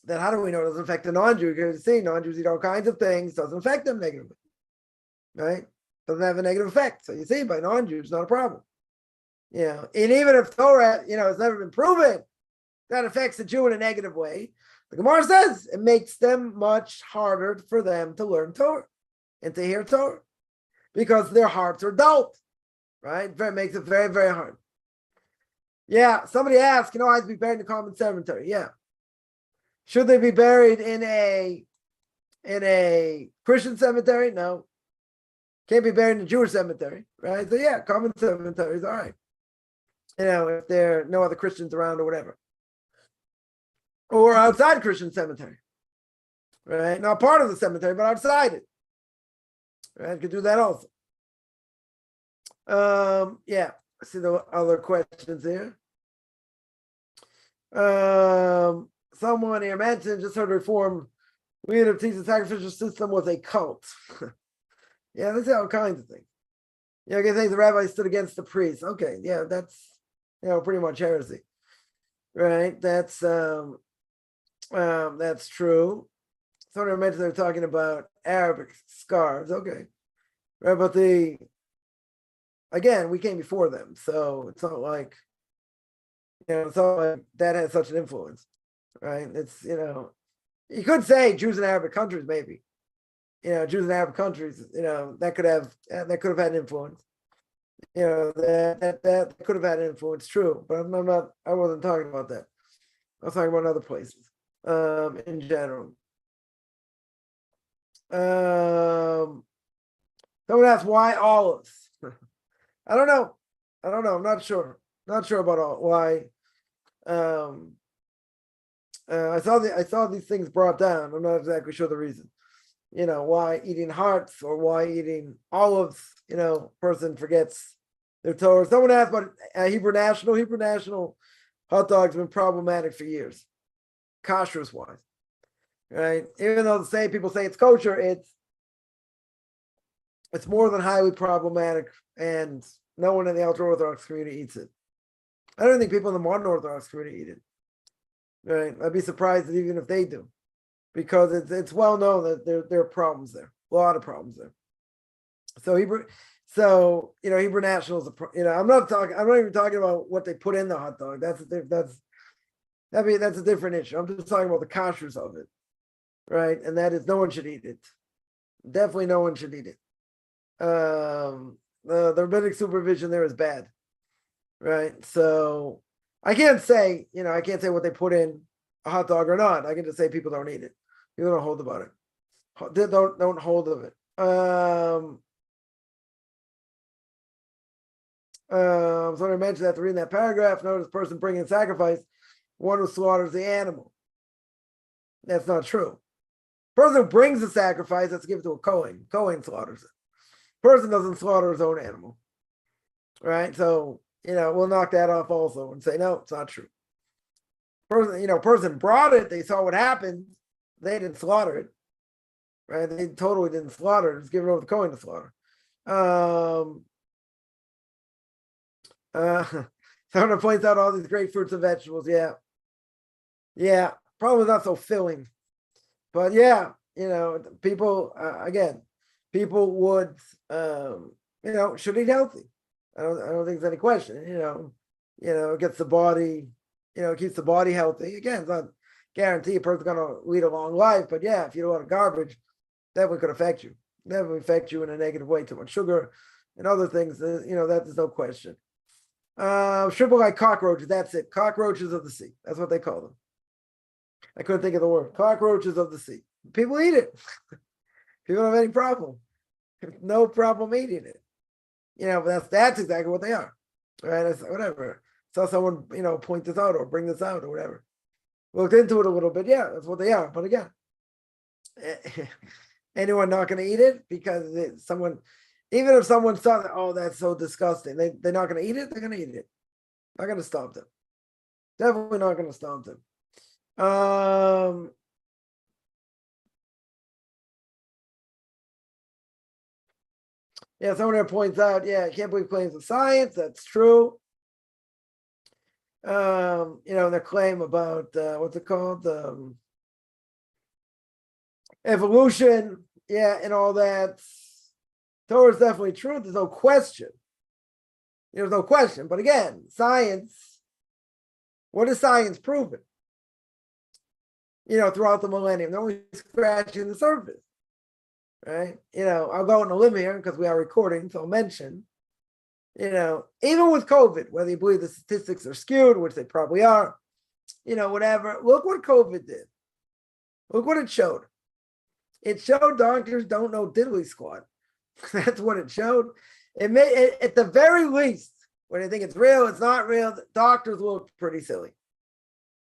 that how do we know it doesn't affect the non-Jew? Because you see, non-Jews eat all kinds of things, doesn't affect them negatively. Right? Doesn't have a negative effect. So you see, by non-Jews, not a problem. And even if Torah, has never been proven that affects the Jew in a negative way, the Gemara says it makes them much harder for them to learn Torah and to hear Torah because their hearts are dulled, right? It makes it very, very hard. Yeah, somebody asked, I have to be buried in a common cemetery. Yeah. Should they be buried in a Christian cemetery? No. Can't be buried in a Jewish cemetery, right? So yeah, common cemetery is all right. If there are no other Christians around or whatever. Or outside Christian cemetery, right? Not part of the cemetery, but outside it. Right? You could do that also. Yeah, I see the other questions here. Someone here mentioned, just heard Reform leader teach the sacrificial system was a cult. Yeah, they say all kinds of things. I can think the rabbi stood against the priest. Okay, yeah, that's pretty much heresy. Right? That's true. Someone mentioned they're talking about Arabic scarves. Okay. Right, but again, we came before them, so it's not like so that has such an influence, right? It's, you could say Jews in Arabic countries, maybe, Jews in Arab countries, that could have had an influence. That could have had an influence, true. But I wasn't talking about that. I was talking about other places, in general. Someone asked why olives. I don't know. I'm not sure. Not sure about why. I saw these things brought down. I'm not exactly sure the reason. Why eating hearts or why eating olives, person forgets their Torah. Someone asked about Hebrew National. Hebrew National hot dogs have been problematic for years, kashrus wise, right? Even though people say it's kosher, it's more than highly problematic, and no one in the ultra Orthodox community eats it. I don't think people in the modern Orthodox community eat it. Right? I'd be surprised even if they do, because it's well known that there are problems there, a lot of problems there. So Hebrew Nationals, I'm not even talking about what they put in the hot dog. That's a different issue. I'm just talking about the kashrus of it, right? And that is, no one should eat it. Definitely, no one should eat it. The rabbinic supervision there is bad, right? So I can't say what they put in a hot dog or not. I can just say people don't eat it. People don't hold about it. They don't hold of it. So I mentioned that to read that paragraph. Notice person bringing sacrifice, one who slaughters the animal. That's not true. Person who brings the sacrifice, let's give it to a Kohen. Kohen slaughters it. Person doesn't slaughter his own animal, right? So we'll knock that off also and say no, it's not true. Person brought it. They saw what happened. They didn't slaughter it, right? They totally didn't slaughter it. Just give it over to Kohen to slaughter. Someone points out all these great fruits and vegetables. Yeah. Probably not so filling, but yeah, people people would, should eat healthy. I don't think there's any question. It gets the body, keeps the body healthy. Again, it's not guarantee a person's gonna lead a long life, but yeah, if you eat a lot of garbage, that could affect you. That would affect you in a negative way. Too much sugar and other things. That there's no question. Shrivel like cockroaches. That's it. Cockroaches of the sea. That's what they call them. I couldn't think of the word. Cockroaches of the sea. People eat it. People don't have any problem. No problem eating it. But that's exactly what they are. Right? That's whatever. Saw someone, point this out or bring this out or whatever. Looked into it a little bit. Yeah, that's what they are. But again, anyone not going to eat it because even if someone saw that, oh, that's so disgusting, they're not going to eat it. They're going to eat it. Not going to stop them. Definitely not going to stop them. Yeah, someone there points out, I can't believe claims of science. That's true. Their claim about what's it called? Evolution, and all that. Torah is definitely true. There's no question. There's no question. But again, science, what is science proven? Throughout the millennium, they're only scratching the surface. Right? I'll go on a limb here because we are recording, so I'll mention, even with COVID, whether you believe the statistics are skewed, which they probably are, whatever, look what COVID did. Look what it showed. It showed doctors don't know diddly squat. That's what it showed. It made, at the very least, when they think it's real, it's not real, doctors look pretty silly.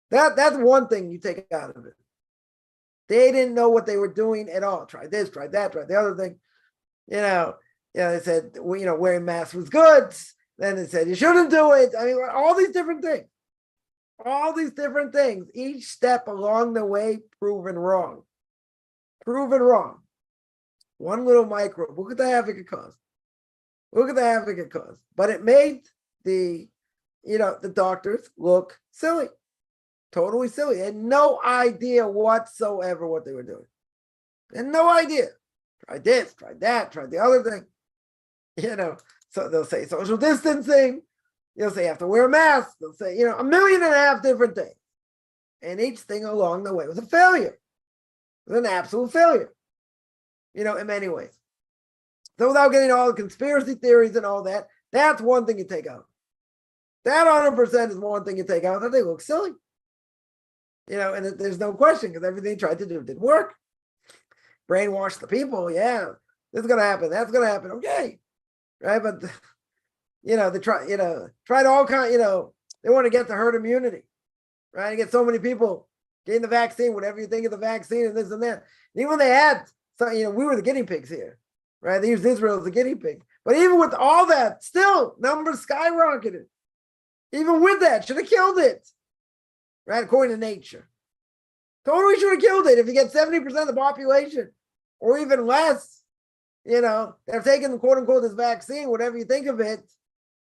That's one thing you take out of it. They didn't know what they were doing at all. Try this, try that, try the other thing. They said, wearing masks was good. Then they said you shouldn't do it. I mean, all these different things. All these different things. Each step along the way proven wrong. Proven wrong. One little microbe. Look at the havoc it caused. Look at the havoc it caused. But it made the doctors look silly. Totally silly. They had no idea whatsoever what they were doing. They had no idea. Tried this, tried that, tried the other thing. So they'll say social distancing. You'll say you have to wear a mask. They'll say, 1.5 million different things. And each thing along the way was a failure. It was an absolute failure, in many ways. So without getting all the conspiracy theories and all that, that's one thing you take out. That 100% is one thing you take out. That they look silly. And there's no question because everything they tried to do didn't work. Brainwash the people. Yeah, this is going to happen. That's going to happen. Okay. Right. But, they tried all kind, they want to get the herd immunity, right? And get so many people getting the vaccine, whatever you think of the vaccine and this and that. And even when they had, so, we were the guinea pigs here, right? They used Israel as a guinea pig. But even with all that, still numbers skyrocketed. Even with that, should have killed it, right? According to nature. Totally should have killed it if you get 70% of the population or even less, they're taking, quote unquote, this vaccine, whatever you think of it.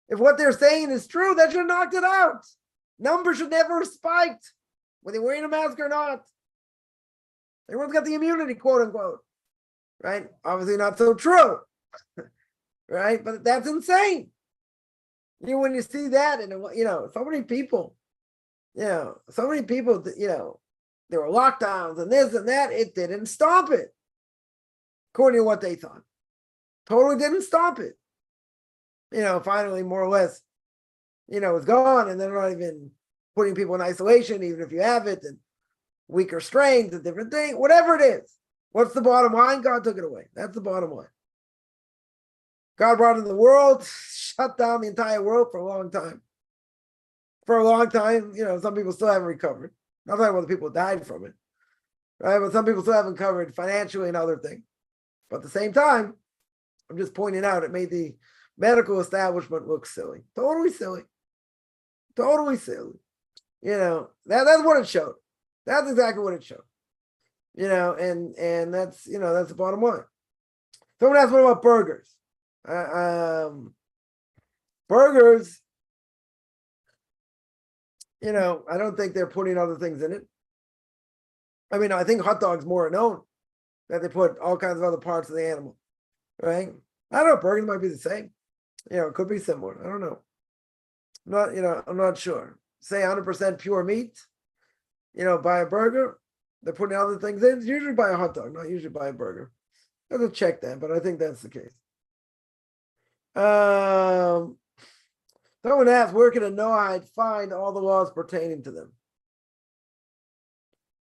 If what they're saying is true, that should have knocked it out. Numbers should never have spiked, whether you're wearing a mask or not. Everyone's got the immunity, quote unquote, right? Obviously not so true, right? But that's insane. When you see that, and so many people, there were lockdowns and this and that, it didn't stop it, according to what they thought. Totally didn't stop it. Finally, more or less, it's gone, and they're not even putting people in isolation, even if you have it, and weaker strains, a different thing, whatever it is. What's the bottom line? God took it away. That's the bottom line. God brought it in the world, shut down the entire world for a long time. For a long time, some people still haven't recovered. Not talking about the people who died from it, right? But some people still haven't recovered financially and other things. But at the same time, I'm just pointing out, it made the medical establishment look silly. Totally silly. Totally silly. That's what it showed. That's exactly what it showed. And that's, that's the bottom line. Someone asked me about burgers. Burgers, I don't think they're putting other things in it. I mean, I think hot dogs more known that they put all kinds of other parts of the animal, right? I don't know. Burgers might be the same. It could be similar. I don't know. I'm not sure. Say 100% pure meat, buy a burger. They're putting other things in. It's usually buy a hot dog, not usually buy a burger. I have to check that, but I think that's the case. Someone asked, where can a Noahide find all the laws pertaining to them?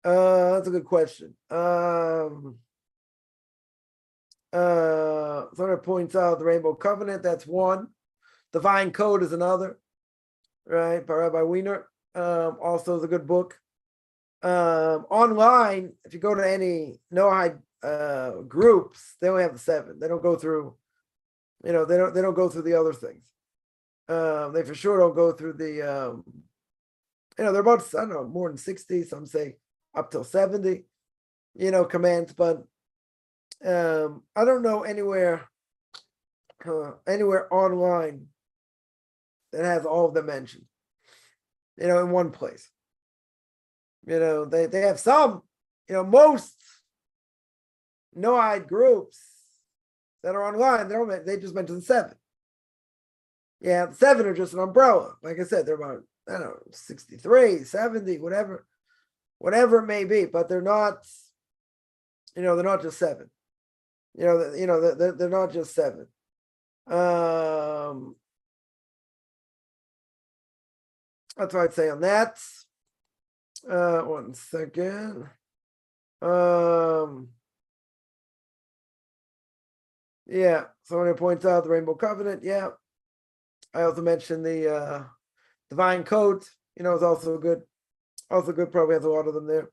That's a good question. Someone points out the Rainbow Covenant, that's one. Divine Code is another, right? By Rabbi Wiener. Also is a good book. Online, if you go to any Noahide groups, they only have the 7. They don't go through, they don't go through the other things. They for sure don't go through the they're about, I don't know, more than 60, some say up till 70, commands, but I don't know anywhere online that has all of them mentioned, in one place. They have some, most Noahide groups that are online, they just mention the 7. Yeah, the 7 are just an umbrella. Like I said, they're about, I don't know, 63, 70, whatever it may be, but they're not, they're not just 7. They're not just 7. That's what I'd say on that. One second. Yeah, someone points out the Rainbow Covenant. Yeah. I also mentioned the Divine Code, is also good. Also good, probably has a lot of them there.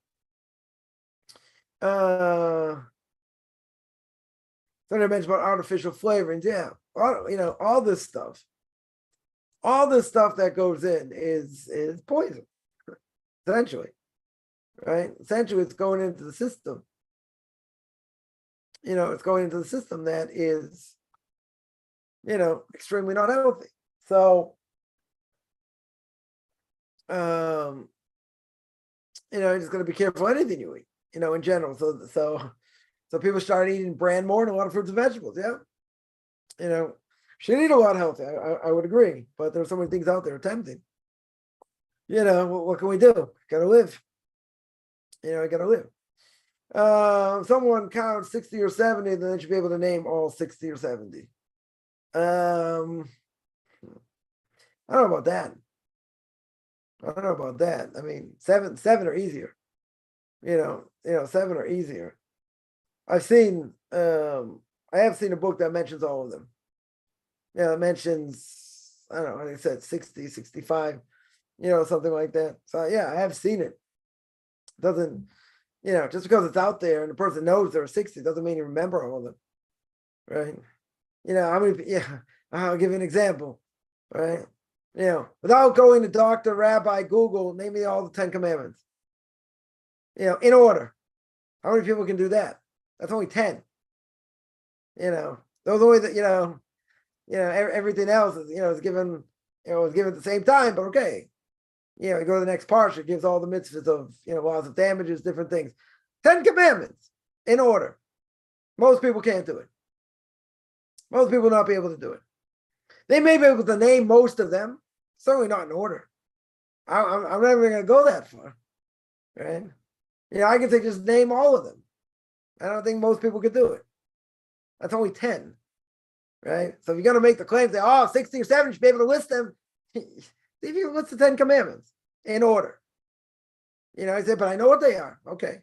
Something I mentioned about artificial flavorings. Yeah, all this stuff. All this stuff that goes in is poison, essentially. Right? Essentially, it's going into the system. It's going into the system that is, extremely not healthy. So, you're just going to be careful anything you eat, in general. So people start eating bran more and a lot of fruits and vegetables. Yeah. should eat a lot healthy. I would agree, but there's so many things out there tempting. What can we do? Gotta live. I gotta live. Someone counts 60 or 70, then they should be able to name all 60 or 70. I don't know about that. I mean, seven are easier. 7 are easier. I have seen a book that mentions all of them. It mentions, I don't know, like I said, 60, 65, something like that. So yeah, I have seen it. Doesn't, just because it's out there and the person knows there are 60 doesn't mean you remember all of them. Right? I'll give you an example. Right? Without going to doctor, rabbi, Google, name me all the 10 commandments. In order. How many people can do that? That's only 10. Those only that, everything else is given, was given at the same time, but okay. You go to the next parsha, it gives all the mitzvahs of, laws of damages, different things. 10 commandments in order. Most people can't do it. Most people will not be able to do it. They may be able to name most of them, certainly not in order. I'm never going to go that far, right? I can say just name all of them. I don't think most people could do it. That's only 10, right? So if you're going to make the claim, say, 60 or 70, you should be able to list them. See if you can list the 10 commandments in order. I said, but I know what they are. Okay.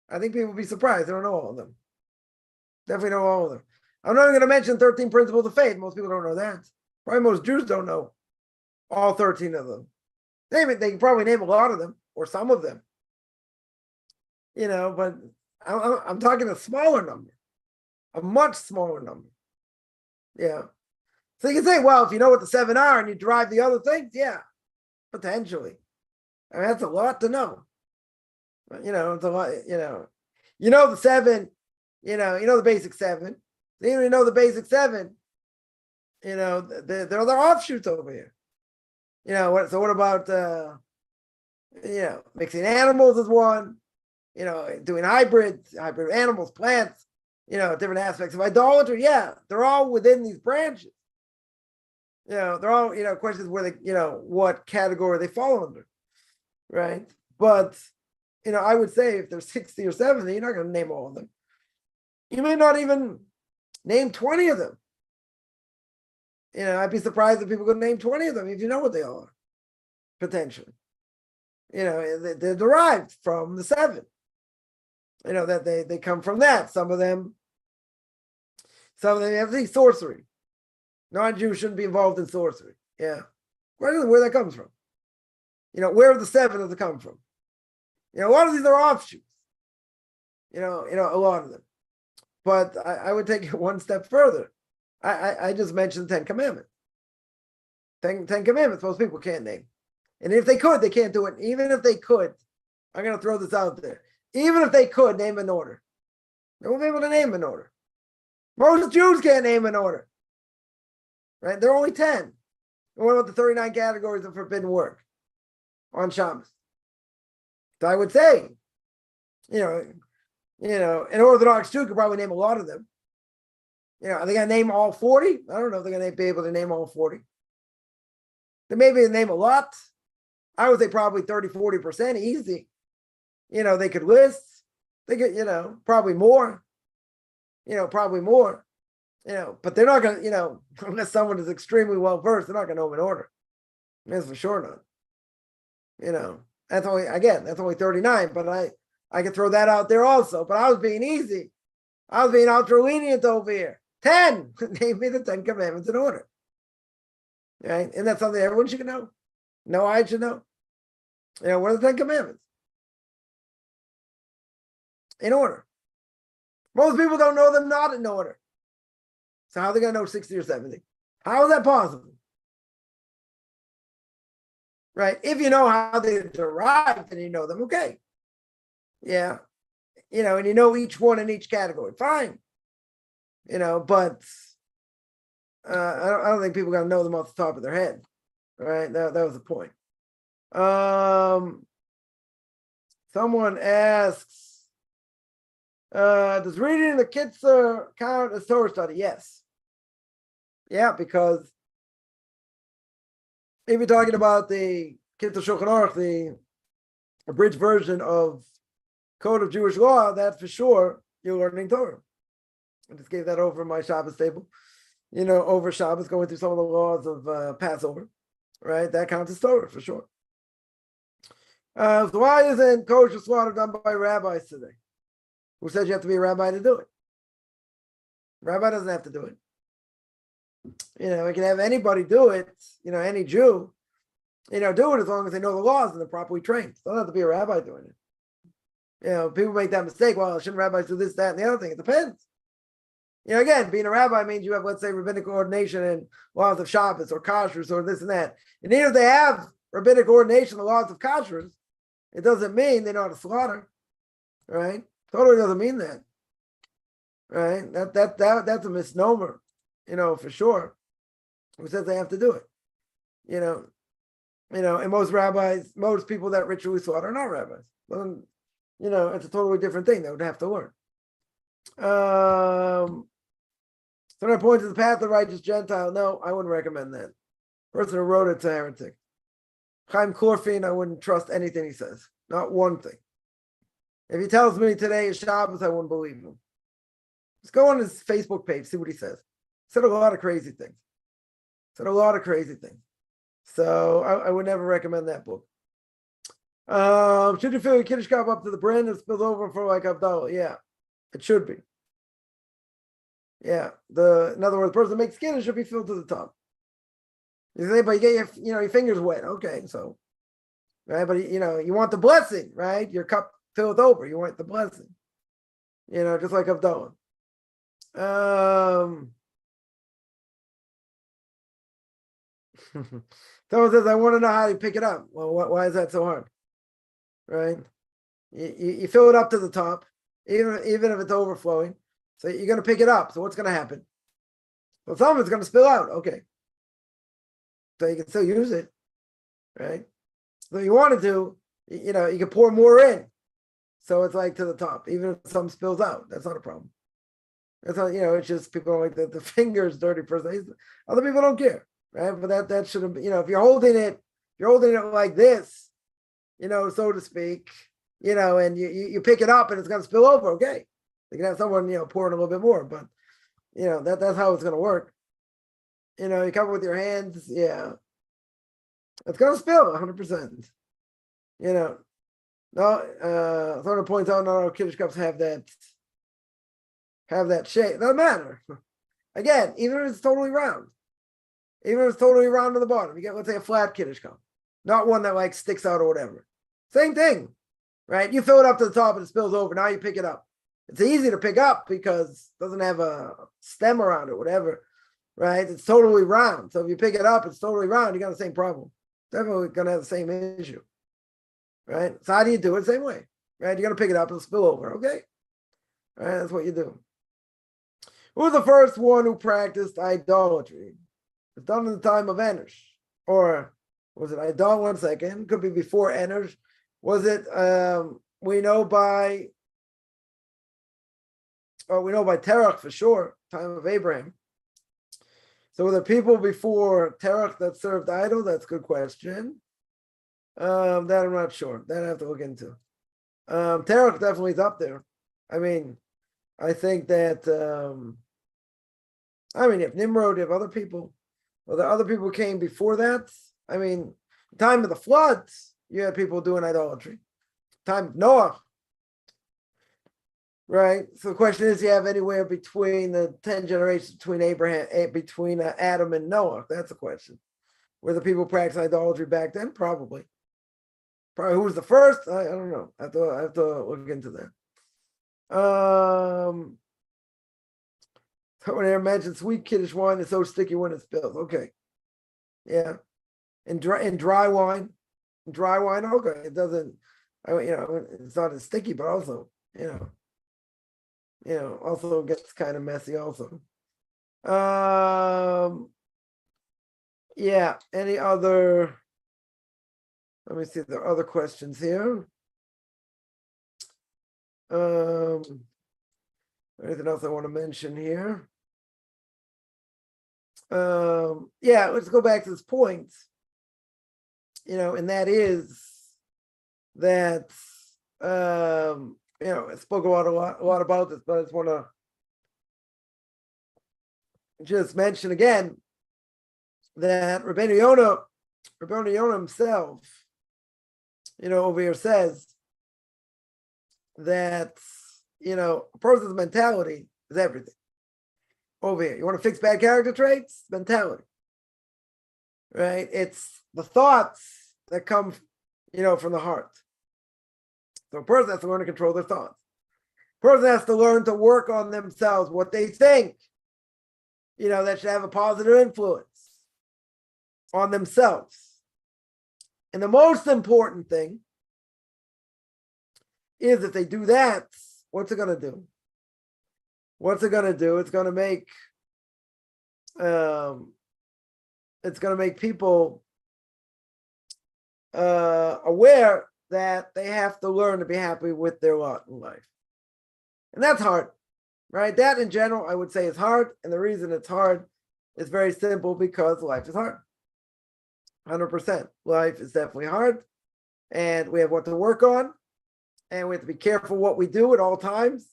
I think people will be surprised. They don't know all of them. Definitely know all of them. I'm not even going to mention 13 principles of faith. Most people don't know that. Probably most Jews don't know all 13 of them. They can probably name a lot of them or some of them. But I'm talking a smaller number, a much smaller number. Yeah. So you can say, well, if you know what the 7 are and you derive the other things, yeah, potentially. I mean, that's a lot to know. It's a lot, the 7, the basic 7. Then you know the basic 7, there are offshoots over here. So what about, mixing animals is one, doing hybrid animals, plants, different aspects of idolatry. Yeah, they're all within these branches. They're all, questions where they, what category they fall under, right? But, I would say if there's 60 or 70, you're not going to name all of them. You may not even name 20 of them. I'd be surprised if people could name 20 of them if you know what they are, potentially. They're derived from the 7. That they come from that. Some of them have the sorcery. Non-Jews shouldn't be involved in sorcery. Yeah. Where that comes from. Where the 7 does it come from? A lot of these are offshoots. A lot of them. But I would take it one step further. I just mentioned the 10 commandments. 10 commandments most people can't name. And if they could, they can't do it. Even if they could, I'm going to throw this out there. Even if they could name an order, they won't be able to name an order. Most Jews can't name an order. Right? There are only 10. And what about the 39 categories of forbidden work on Shabbos? So I would say, an Orthodox Jew could probably name a lot of them. Are they going to name all 40? I don't know if they're going to be able to name all 40. They may be able to name a lot. I would say probably 30, 40% easy. They could list. They could, probably more. But they're not going to, unless someone is extremely well versed, they're not going to know an order. That's for sure not. That's only 39, but I could throw that out there also. But I was being easy. I was being ultra lenient over here. 10. Name me the 10 commandments in order. Right? And that's something everyone should know. No, I should know. What are the 10 commandments? In order. Most people don't know them not in order. So how are they going to know 60 or 70? How is that possible? Right? If you know how they're derived and you know them, okay. Yeah. And you know each one in each category. Fine. But I don't think people are going to know them off the top of their head. Right? That was the point. Someone asks, does reading the Kitzur count as Torah study? Yes. Yeah, because if you're talking about the Kibbutz Shulchan Aruch, the abridged version of Code of Jewish Law, that's for sure you're learning Torah. I just gave that over my Shabbos table. Over Shabbos, going through some of the laws of Passover, right? That counts as Torah for sure. So why isn't kosher slaughter done by rabbis today? Who said you have to be a rabbi to do it? Rabbi doesn't have to do it. We can have anybody do it, any Jew, do it as long as they know the laws and they're properly trained. They don't have to be a rabbi doing it. People make that mistake. Well, shouldn't rabbis do this, that, and the other thing? It depends. Again, being a rabbi means you have, let's say, rabbinic ordination and laws of Shabbos or kashrus or this and that. And even if they have rabbinic ordination, the laws of kashrus, it doesn't mean they know how to slaughter, right? Totally doesn't mean that, right? That's a misnomer, for sure. Who says they have to do it? And most people that ritually slaughter are not rabbis. It's a totally different thing they would have to learn. So I point to the path of the righteous Gentile. No, I wouldn't recommend that. Person who wrote it's a heretic. Chaim Korfin, I wouldn't trust anything he says. Not one thing. If he tells me today is Shabbos, I wouldn't believe him. Just go on his Facebook page, see what he says. He said a lot of crazy things. So I would never recommend that book. Should you fill your Kiddush cup up to the brim and spill over for like Abdullah? Yeah, it should be. Yeah, in other words, the person that makes Kiddush should be filled to the top. You say, but you get your fingers wet. Okay, so, right, but you want the blessing, right? Your cup filled over. You want the blessing. Just like Abdullah. Someone says, I want to know how you pick it up. Well, why is that so hard? Right? You fill it up to the top, even if it's overflowing. So you're going to pick it up. So what's going to happen? Well, some of it's going to spill out. Okay. So you can still use it, right? So you wanted to, you can pour more in. So it's like to the top, even if some spills out. That's not a problem. That's not, it's just people don't like the fingers dirty person. Other people don't care, right? But that shouldn't be, if you're holding it like this, so to speak, and you pick it up and it's going to spill over. Okay. You can have someone, pour in a little bit more, but that's how it's going to work. You cover with your hands. Yeah. It's going to spill 100%. No, someone points out, no, Kiddush cups have that shape. Doesn't matter. Again, even if it's totally round, on the bottom, you get, let's say, a flat Kiddush cup, not one that like sticks out or whatever. Same thing, right? You fill it up to the top and it spills over. Now you pick it up. It's easy to pick up because it doesn't have a stem around it, whatever, right? It's totally round. So if you pick it up, it's totally round. You got the same problem. Definitely going to have the same issue, right? So how do you do it? Same way, right? You're going to pick it up and spill over. Okay. All right. That's what you do. Who was the first one who practiced idolatry? It's done in the time of Enosh. Or was it Idol? 1 second. Could be before Enosh. Was it, we know by Terach for sure, time of Abraham. So were there people before Terach that served idol? That's a good question. That I'm not sure. That I have to look into. Terach definitely is up there. I mean, I think that, if Nimrod, if other people, well, the other people came before that. I mean, time of the floods, you had people doing idolatry. Time of Noah. Right. So the question is, you have anywhere between the 10 generations between Adam and Noah? That's the question. Were the people practicing idolatry back then? Probably. Who was the first? I don't know. I have to look into that. Someone here mentioned sweet Kiddush wine is so sticky when it spills. Okay. Yeah. And dry wine. Okay. It doesn't. It's not as sticky, but also, also gets kind of messy also. Yeah, any other, let me see if there are other questions here. Anything else I want to mention here? Let's go back to this point, and that is that, I spoke a lot about this, but I just want to just mention again that Rabbeinu Yonah himself, over here says that, a person's mentality is everything. Over here, you want to fix bad character traits? Mentality, right? It's the thoughts that come, from the heart. So a person has to learn to control their thoughts. A person has to learn to work on themselves, what they think, that should have a positive influence on themselves. And the most important thing is if they do that, what's it going to do? What's it going to do? It's going to make people aware that they have to learn to be happy with their lot in life. And that's hard, right? That in general, I would say is hard. And the reason it's hard is very simple, because life is hard. 100%. Life is definitely hard. And we have what to work on. And we have to be careful what we do at all times.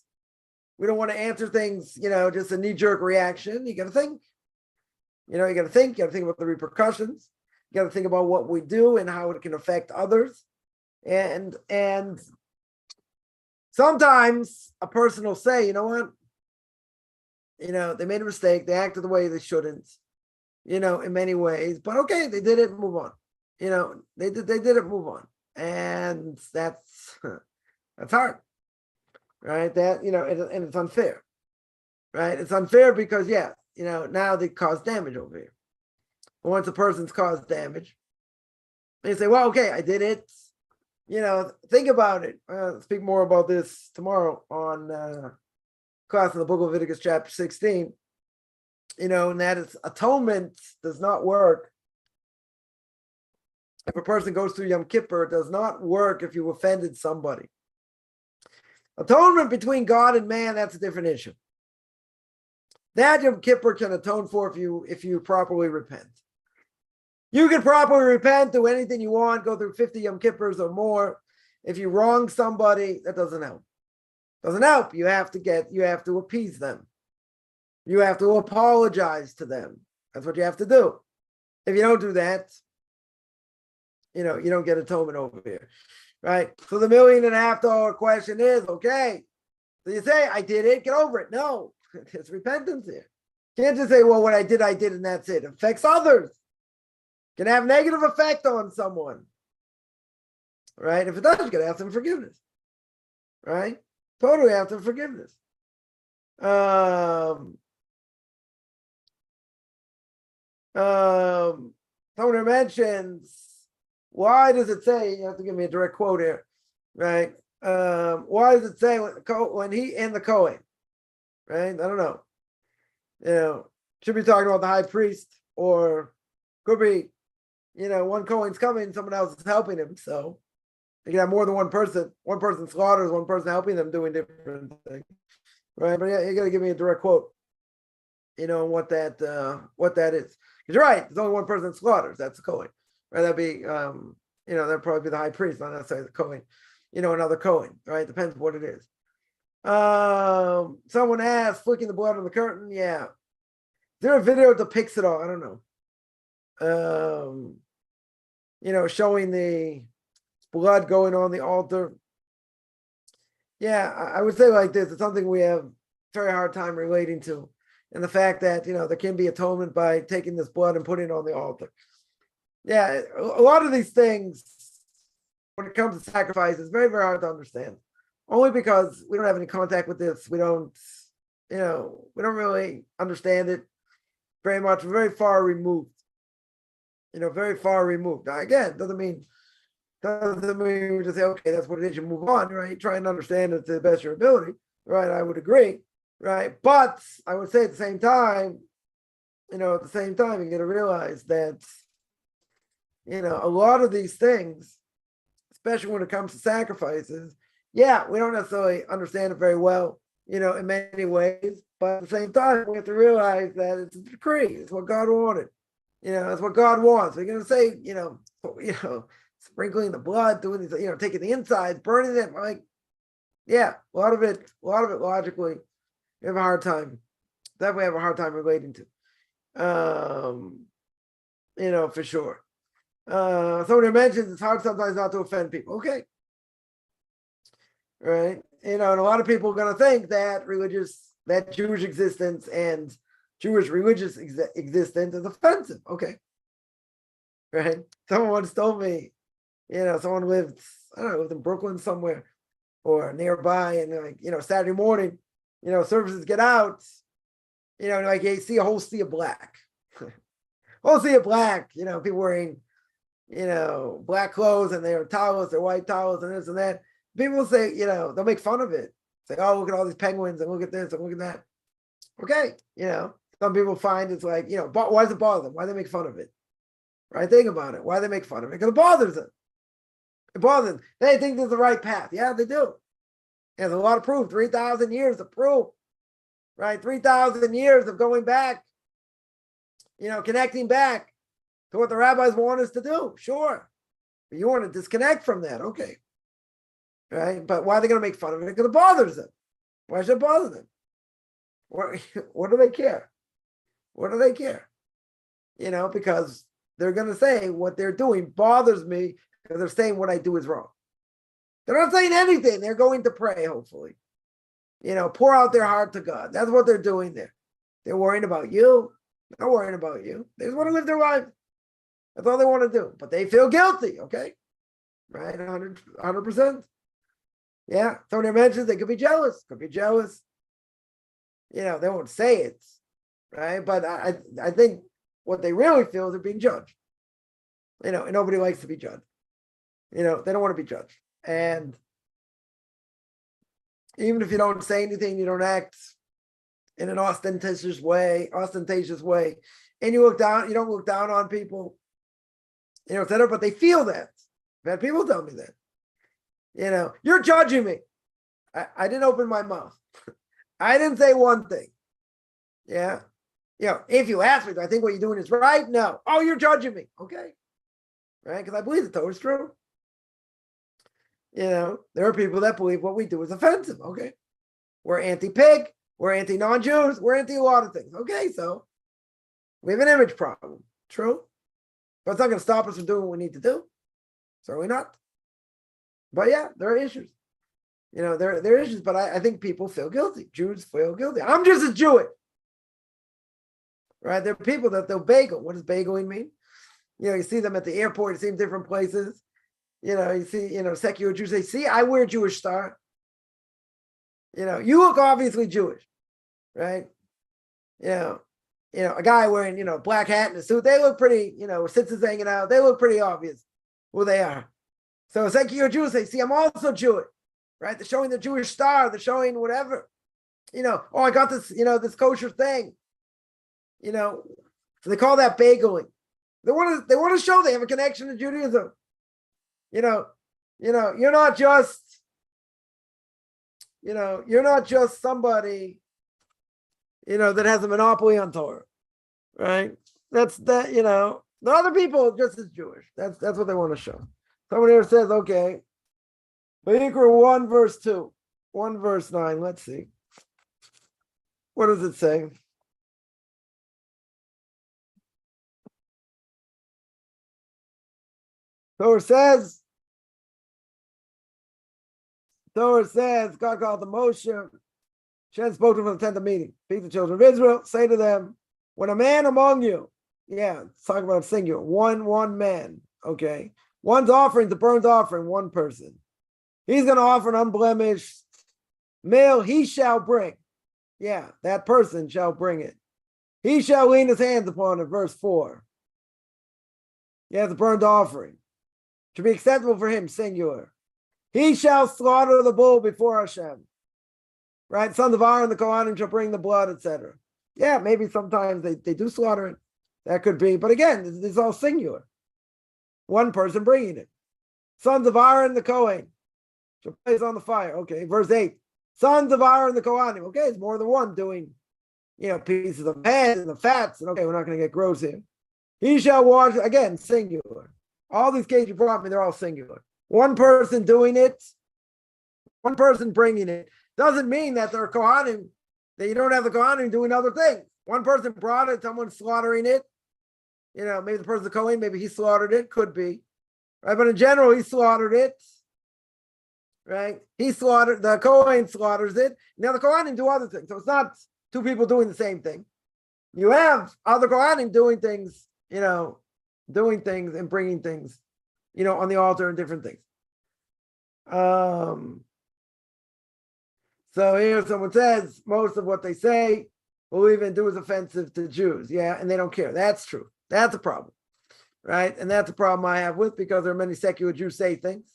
We don't want to answer things, just a knee-jerk reaction. You got to think. You got to think. You got to think about the repercussions. You got to think about what we do and how it can affect others. And sometimes a person will say, you know what? They made a mistake. They acted the way they shouldn't, in many ways. But okay, they did it, move on. They did it, move on. And that's hard. Right? That, and it's unfair. Right? It's unfair because, now they cause damage over here. Once a person's caused damage, they say, well, okay, I did it. Think about it. I'll speak more about this tomorrow on class in the book of Leviticus chapter 16. And that is, atonement does not work. If a person goes through Yom Kippur, it does not work if you offended somebody. Atonement between God and man, that's a different issue. That Yom Kippur can atone for if you properly repent. You can properly repent, do anything you want, go through 50 Yom Kippurs or more. If you wrong somebody, that doesn't help. Doesn't help. You have to appease them. You have to apologize to them. That's what you have to do. If you don't do that, you don't get atonement over here. Right? So the $1.5 million question is, okay, so you say, I did it, get over it. No, there's repentance here. You can't just say, well, what I did, and that's it. It affects others. Can have negative effect on someone. Right? If it does, you can ask them forgiveness. Right? Totally ask them forgiveness. Someone mentions, why does it say, you have to give me a direct quote here, right? Why does it say when he and the Kohen, right? I don't know. Should be talking about the high priest, or could be, one Kohen's coming, someone else is helping him. So you can have more than one person. One person slaughters, one person helping them doing different things, right? But you got to give me a direct quote, what that is. Because you're right, there's only one person that slaughters. That's the Kohen. Right, that'd be, that'd probably be the high priest, not necessarily the Kohen, another Kohen, right? Depends what it is. Someone asked, flicking the blood on the curtain. Yeah. Is there a video that depicts it all? I don't know. Showing the blood going on the altar. Yeah, I would say like this, it's something we have a very hard time relating to. And the fact that, there can be atonement by taking this blood and putting it on the altar. Yeah, a lot of these things, when it comes to sacrifice, it's very, very hard to understand. Only because we don't have any contact with this. We don't really understand it very much. We're very far removed. Very far removed. Now, again, doesn't mean we just say, okay, that's what it is, you move on, right? Try and understand it to the best of your ability, right? I would agree, right? But I would say at the same time, you got to realize that, a lot of these things, especially when it comes to sacrifices, we don't necessarily understand it very well. in many ways. But at the same time, we have to realize that it's a decree. It's what God wanted. It's what God wants. We're going to say, sprinkling the blood, doing these, taking the insides, burning them. Like, yeah, a lot of it logically, we have a hard time. Definitely have a hard time relating to. For sure. Somebody mentions it's hard sometimes not to offend people. Okay. Right. And a lot of people are going to think that Jewish existence and Jewish religious existence is offensive. Okay. Right. Someone once told me, someone lived in Brooklyn somewhere or nearby, and Saturday morning, services get out, you see a whole sea of black. Whole sea of black, people wearing, black clothes, and their towels, their white towels, and this and that. People say, they'll make fun of it. Say, oh, look at all these penguins, and look at this, and look at that. Okay, some people find it's like, why does it bother them? Why do they make fun of it? Right? Think about it. Why do they make fun of it? Because it bothers them. It bothers them. They think there's the right path. Yeah, they do. There's a lot of proof. 3,000 years of proof. Right? 3,000 years of going back, connecting back to what the rabbis want us to do. Sure. But you want to disconnect from that. Okay. Right? But why are they going to make fun of it? Because it bothers them. Why should it bother them? What do they care? What do they care? Because they're going to say what they're doing bothers me because they're saying what I do is wrong. They're not saying anything. They're going to pray, hopefully. Pour out their heart to God. That's what they're doing there. They're worrying about you. They're not worrying about you. They just want to live their life. That's all they want to do. But they feel guilty, okay? Right? 100%. Yeah. Somebody mentions they could be jealous. Could be jealous. They won't say it, right? But I think what they really feel is they're being judged. And nobody likes to be judged. They don't want to be judged. And even if you don't say anything, you don't act in an ostentatious way, and you don't look down on people, etc. But they feel that. I've had people tell me that. You're judging me. I didn't open my mouth. I didn't say one thing. Yeah. If you ask me, do I think what you're doing is right? No. Oh, you're judging me. Okay. Right? Because I believe the Torah is true. There are people that believe what we do is offensive. Okay. We're anti-pig. We're anti-non-Jews. We're anti a lot of things. Okay. So we have an image problem. True. But it's not going to stop us from doing what we need to do. Certainly not. But yeah, there are issues. There are issues, but I think people feel guilty. Jews feel guilty. I'm just as Jewish. Right? There are people that they'll bagel. What does bageling mean? You see them at the airport, you see them different places. You see, secular Jews say, see, I wear a Jewish star. You look obviously Jewish, right? A guy wearing, black hat and a suit, they look pretty, sisters hanging out, they look pretty obvious who they are. So secular Jews say, see, I'm also Jewish, right? They're showing the Jewish star, they're showing whatever. Oh, I got this, this kosher thing. So they call that bageling. They want to show they have a connection to Judaism. You're not just somebody, that has a monopoly on Torah, right? That's that, the other people are just as Jewish. That's what they want to show. Someone here says, okay, Vayikra 1 verse 2, 1 verse 9. Let's see. What does it say? Torah says, God called to Moshe, Shem spoke to him in the tent of meeting. Speak to the children of Israel, say to them, when a man among you, it's talking about singular, one man, okay. One's offering, the burnt offering, one person. He's going to offer an unblemished male, he shall bring. That person shall bring it. He shall lean his hands upon it, verse 4. The burnt offering. To be acceptable for him, singular. He shall slaughter the bull before Hashem. Right? Sons of Aaron, the Kohanim shall bring the blood, etc. Maybe sometimes they do slaughter it. That could be. But again, this is all singular. One person bringing it. Sons of Aaron, the Kohen, shall place on the fire. Okay, verse 8. sons of Aaron the Kohanim. Okay, it's more than one doing, pieces of head and the fats. And okay, we're not going to get gross here. He shall wash, again, singular. All these cases you brought me, they're all singular. One person doing it, one person bringing it, doesn't mean that they're Kohanim, that you don't have the Kohanim doing other things. One person brought it, someone's slaughtering it. Maybe the person's a Kohen, maybe he slaughtered it, could be. Right? But in general, he slaughtered it. Right? The Kohen slaughters it. Now the Kohanim do other things. So it's not two people doing the same thing. You have other Kohanim doing things, doing things and bringing things, on the altar and different things. So here someone says most of what they say, believe and do is offensive to Jews. Yeah, and they don't care. That's true. That's a problem, right? And that's a problem I have with, because there are many secular Jews say things,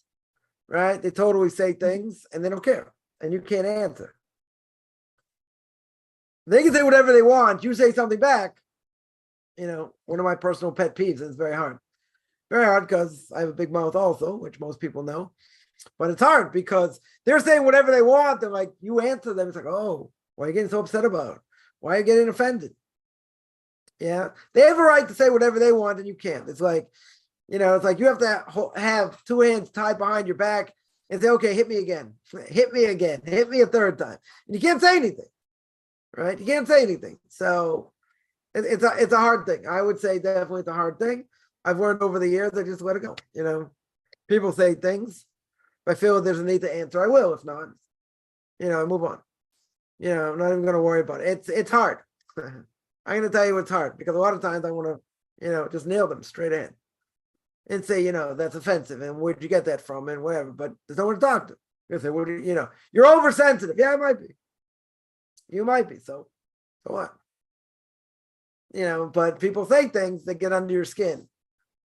right? They totally say things and they don't care, and you can't answer. They can say whatever they want. You say something back. One of my personal pet peeves, and it's very hard. Very hard because I have a big mouth also, which most people know. But it's hard because they're saying whatever they want. They're like, you answer them. It's like, oh, why are you getting so upset about it? Why are you getting offended? Yeah. They have a right to say whatever they want and you can't. It's like, it's like you have to have two hands tied behind your back and say, okay, hit me again. Hit me again. Hit me a third time. And you can't say anything. Right? You can't say anything. So it's a hard thing. I would say definitely it's a hard thing. I've learned over the years, I just let it go. People say things. If I feel there's a need to answer, I will. If not, I move on. I'm not even going to worry about it. It's hard. I'm going to tell you it's hard because a lot of times I want to, just nail them straight in and say, that's offensive and where'd you get that from and whatever. But there's no one to talk to. You say, well, you're oversensitive. Yeah, I might be. You might be. So what? But people say things that get under your skin.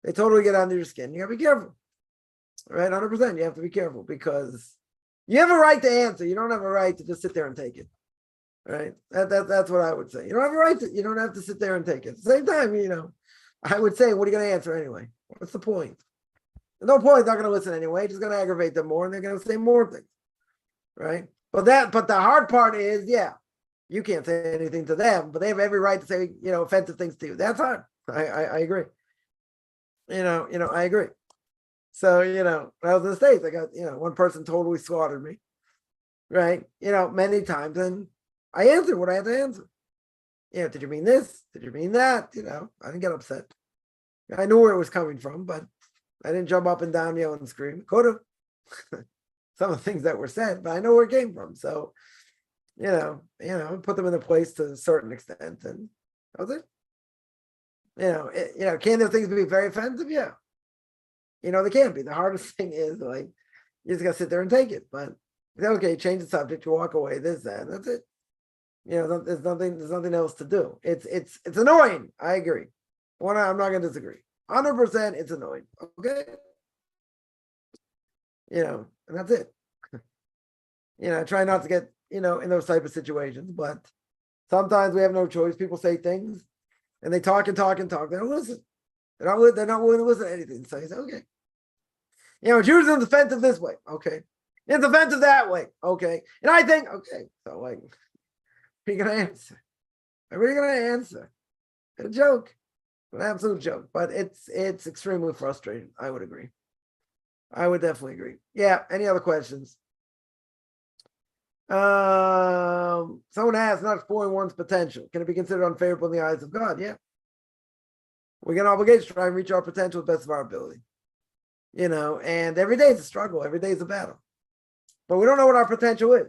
They totally get under your skin. You got to be careful. Right? 100%. You have to be careful because you have a right to answer. You don't have a right to just sit there and take it. Right? That's what I would say. You don't have a right to, you don't have to sit there and take it. At the same time, I would say, what are you going to answer anyway? What's the point? There's no point. They're not going to listen anyway. It's just going to aggravate them more and they're going to say more things. Right? But the hard part is, yeah, you can't say anything to them, but they have every right to say, offensive things to you. That's hard. I agree. I agree. So, when I was in the States, I got, one person totally slaughtered me, right? Many times. And I answered what I had to answer. Did you mean this? Did you mean that? I didn't get upset. I knew where it was coming from, but I didn't jump up and down, yell and scream. Could have. Some of the things that were said, but I know where it came from. So, put them in a place to a certain extent. And that was it. Can those things be very offensive? Yeah. They can't be. The hardest thing is like you just gotta sit there and take it. But okay, change the subject, you walk away, this, that, that's it. There's nothing else to do. It's annoying. I agree. I'm not gonna disagree. 100% it's annoying. Okay. And that's it. I try not to get, in those type of situations, but sometimes we have no choice. People say things and they talk and talk and talk. They don't listen. They're not willing to listen to anything. So you say, okay. Judaism's offensive this way. Okay. It's offensive that way. Okay. And I think, okay. So like, what are you going to answer? What are you going to answer? It's a joke. An absolute joke. But it's extremely frustrating. I would agree. I would definitely agree. Yeah. Any other questions? Someone asked, not exploring one's potential. Can it be considered unfavorable in the eyes of God? Yeah. We got an obligation to try and reach our potential to the best of our ability. And every day is a struggle. Every day is a battle. But we don't know what our potential is.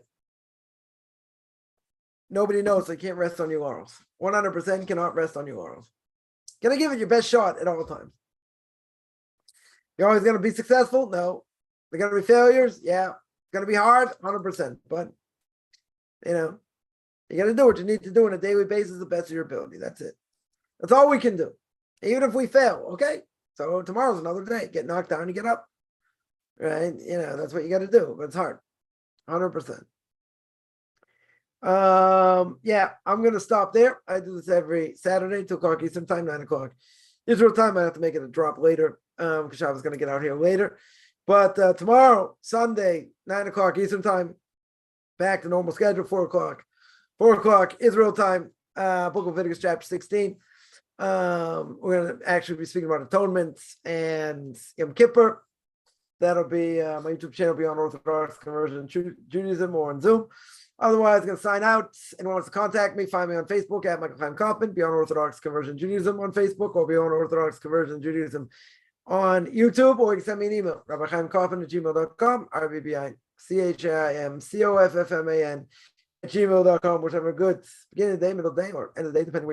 Nobody knows, so you can't rest on your laurels. 100% cannot rest on your laurels. Gonna give it your best shot at all times. You're always gonna be successful? No. They're gonna be failures? Yeah. It's gonna be hard? 100%. But, you gotta do what you need to do on a daily basis, the best of your ability. That's it. That's all we can do. Even if we fail, okay? So tomorrow's another day. Get knocked down, you get up. Right? That's what you got to do. But it's hard. 100%. Yeah, I'm going to stop there. I do this every Saturday, 2 o'clock Eastern time, 9 o'clock Israel time. I have to make it a drop later because I was going to get out here later. But tomorrow, Sunday, 9 o'clock Eastern time, back to normal schedule, 4 o'clock. 4 o'clock Israel time, Book of Leviticus chapter 16. We're going to actually be speaking about atonement and Yom Kippur. That'll be my YouTube channel will be on Orthodox Conversion Judaism or on Zoom. Otherwise, I'm going to sign out. Anyone wants to contact me, find me on Facebook at Michael Chaim Kaufman, be on Orthodox Conversion Judaism on Facebook, or be on Orthodox Conversion Judaism on YouTube, or you can send me an email, rabbichaimkaufman@gmail.com, RBBICHAIMCOFFMAN @gmail.com, whichever good beginning of the day, middle of the day, or end of the day, depending on where you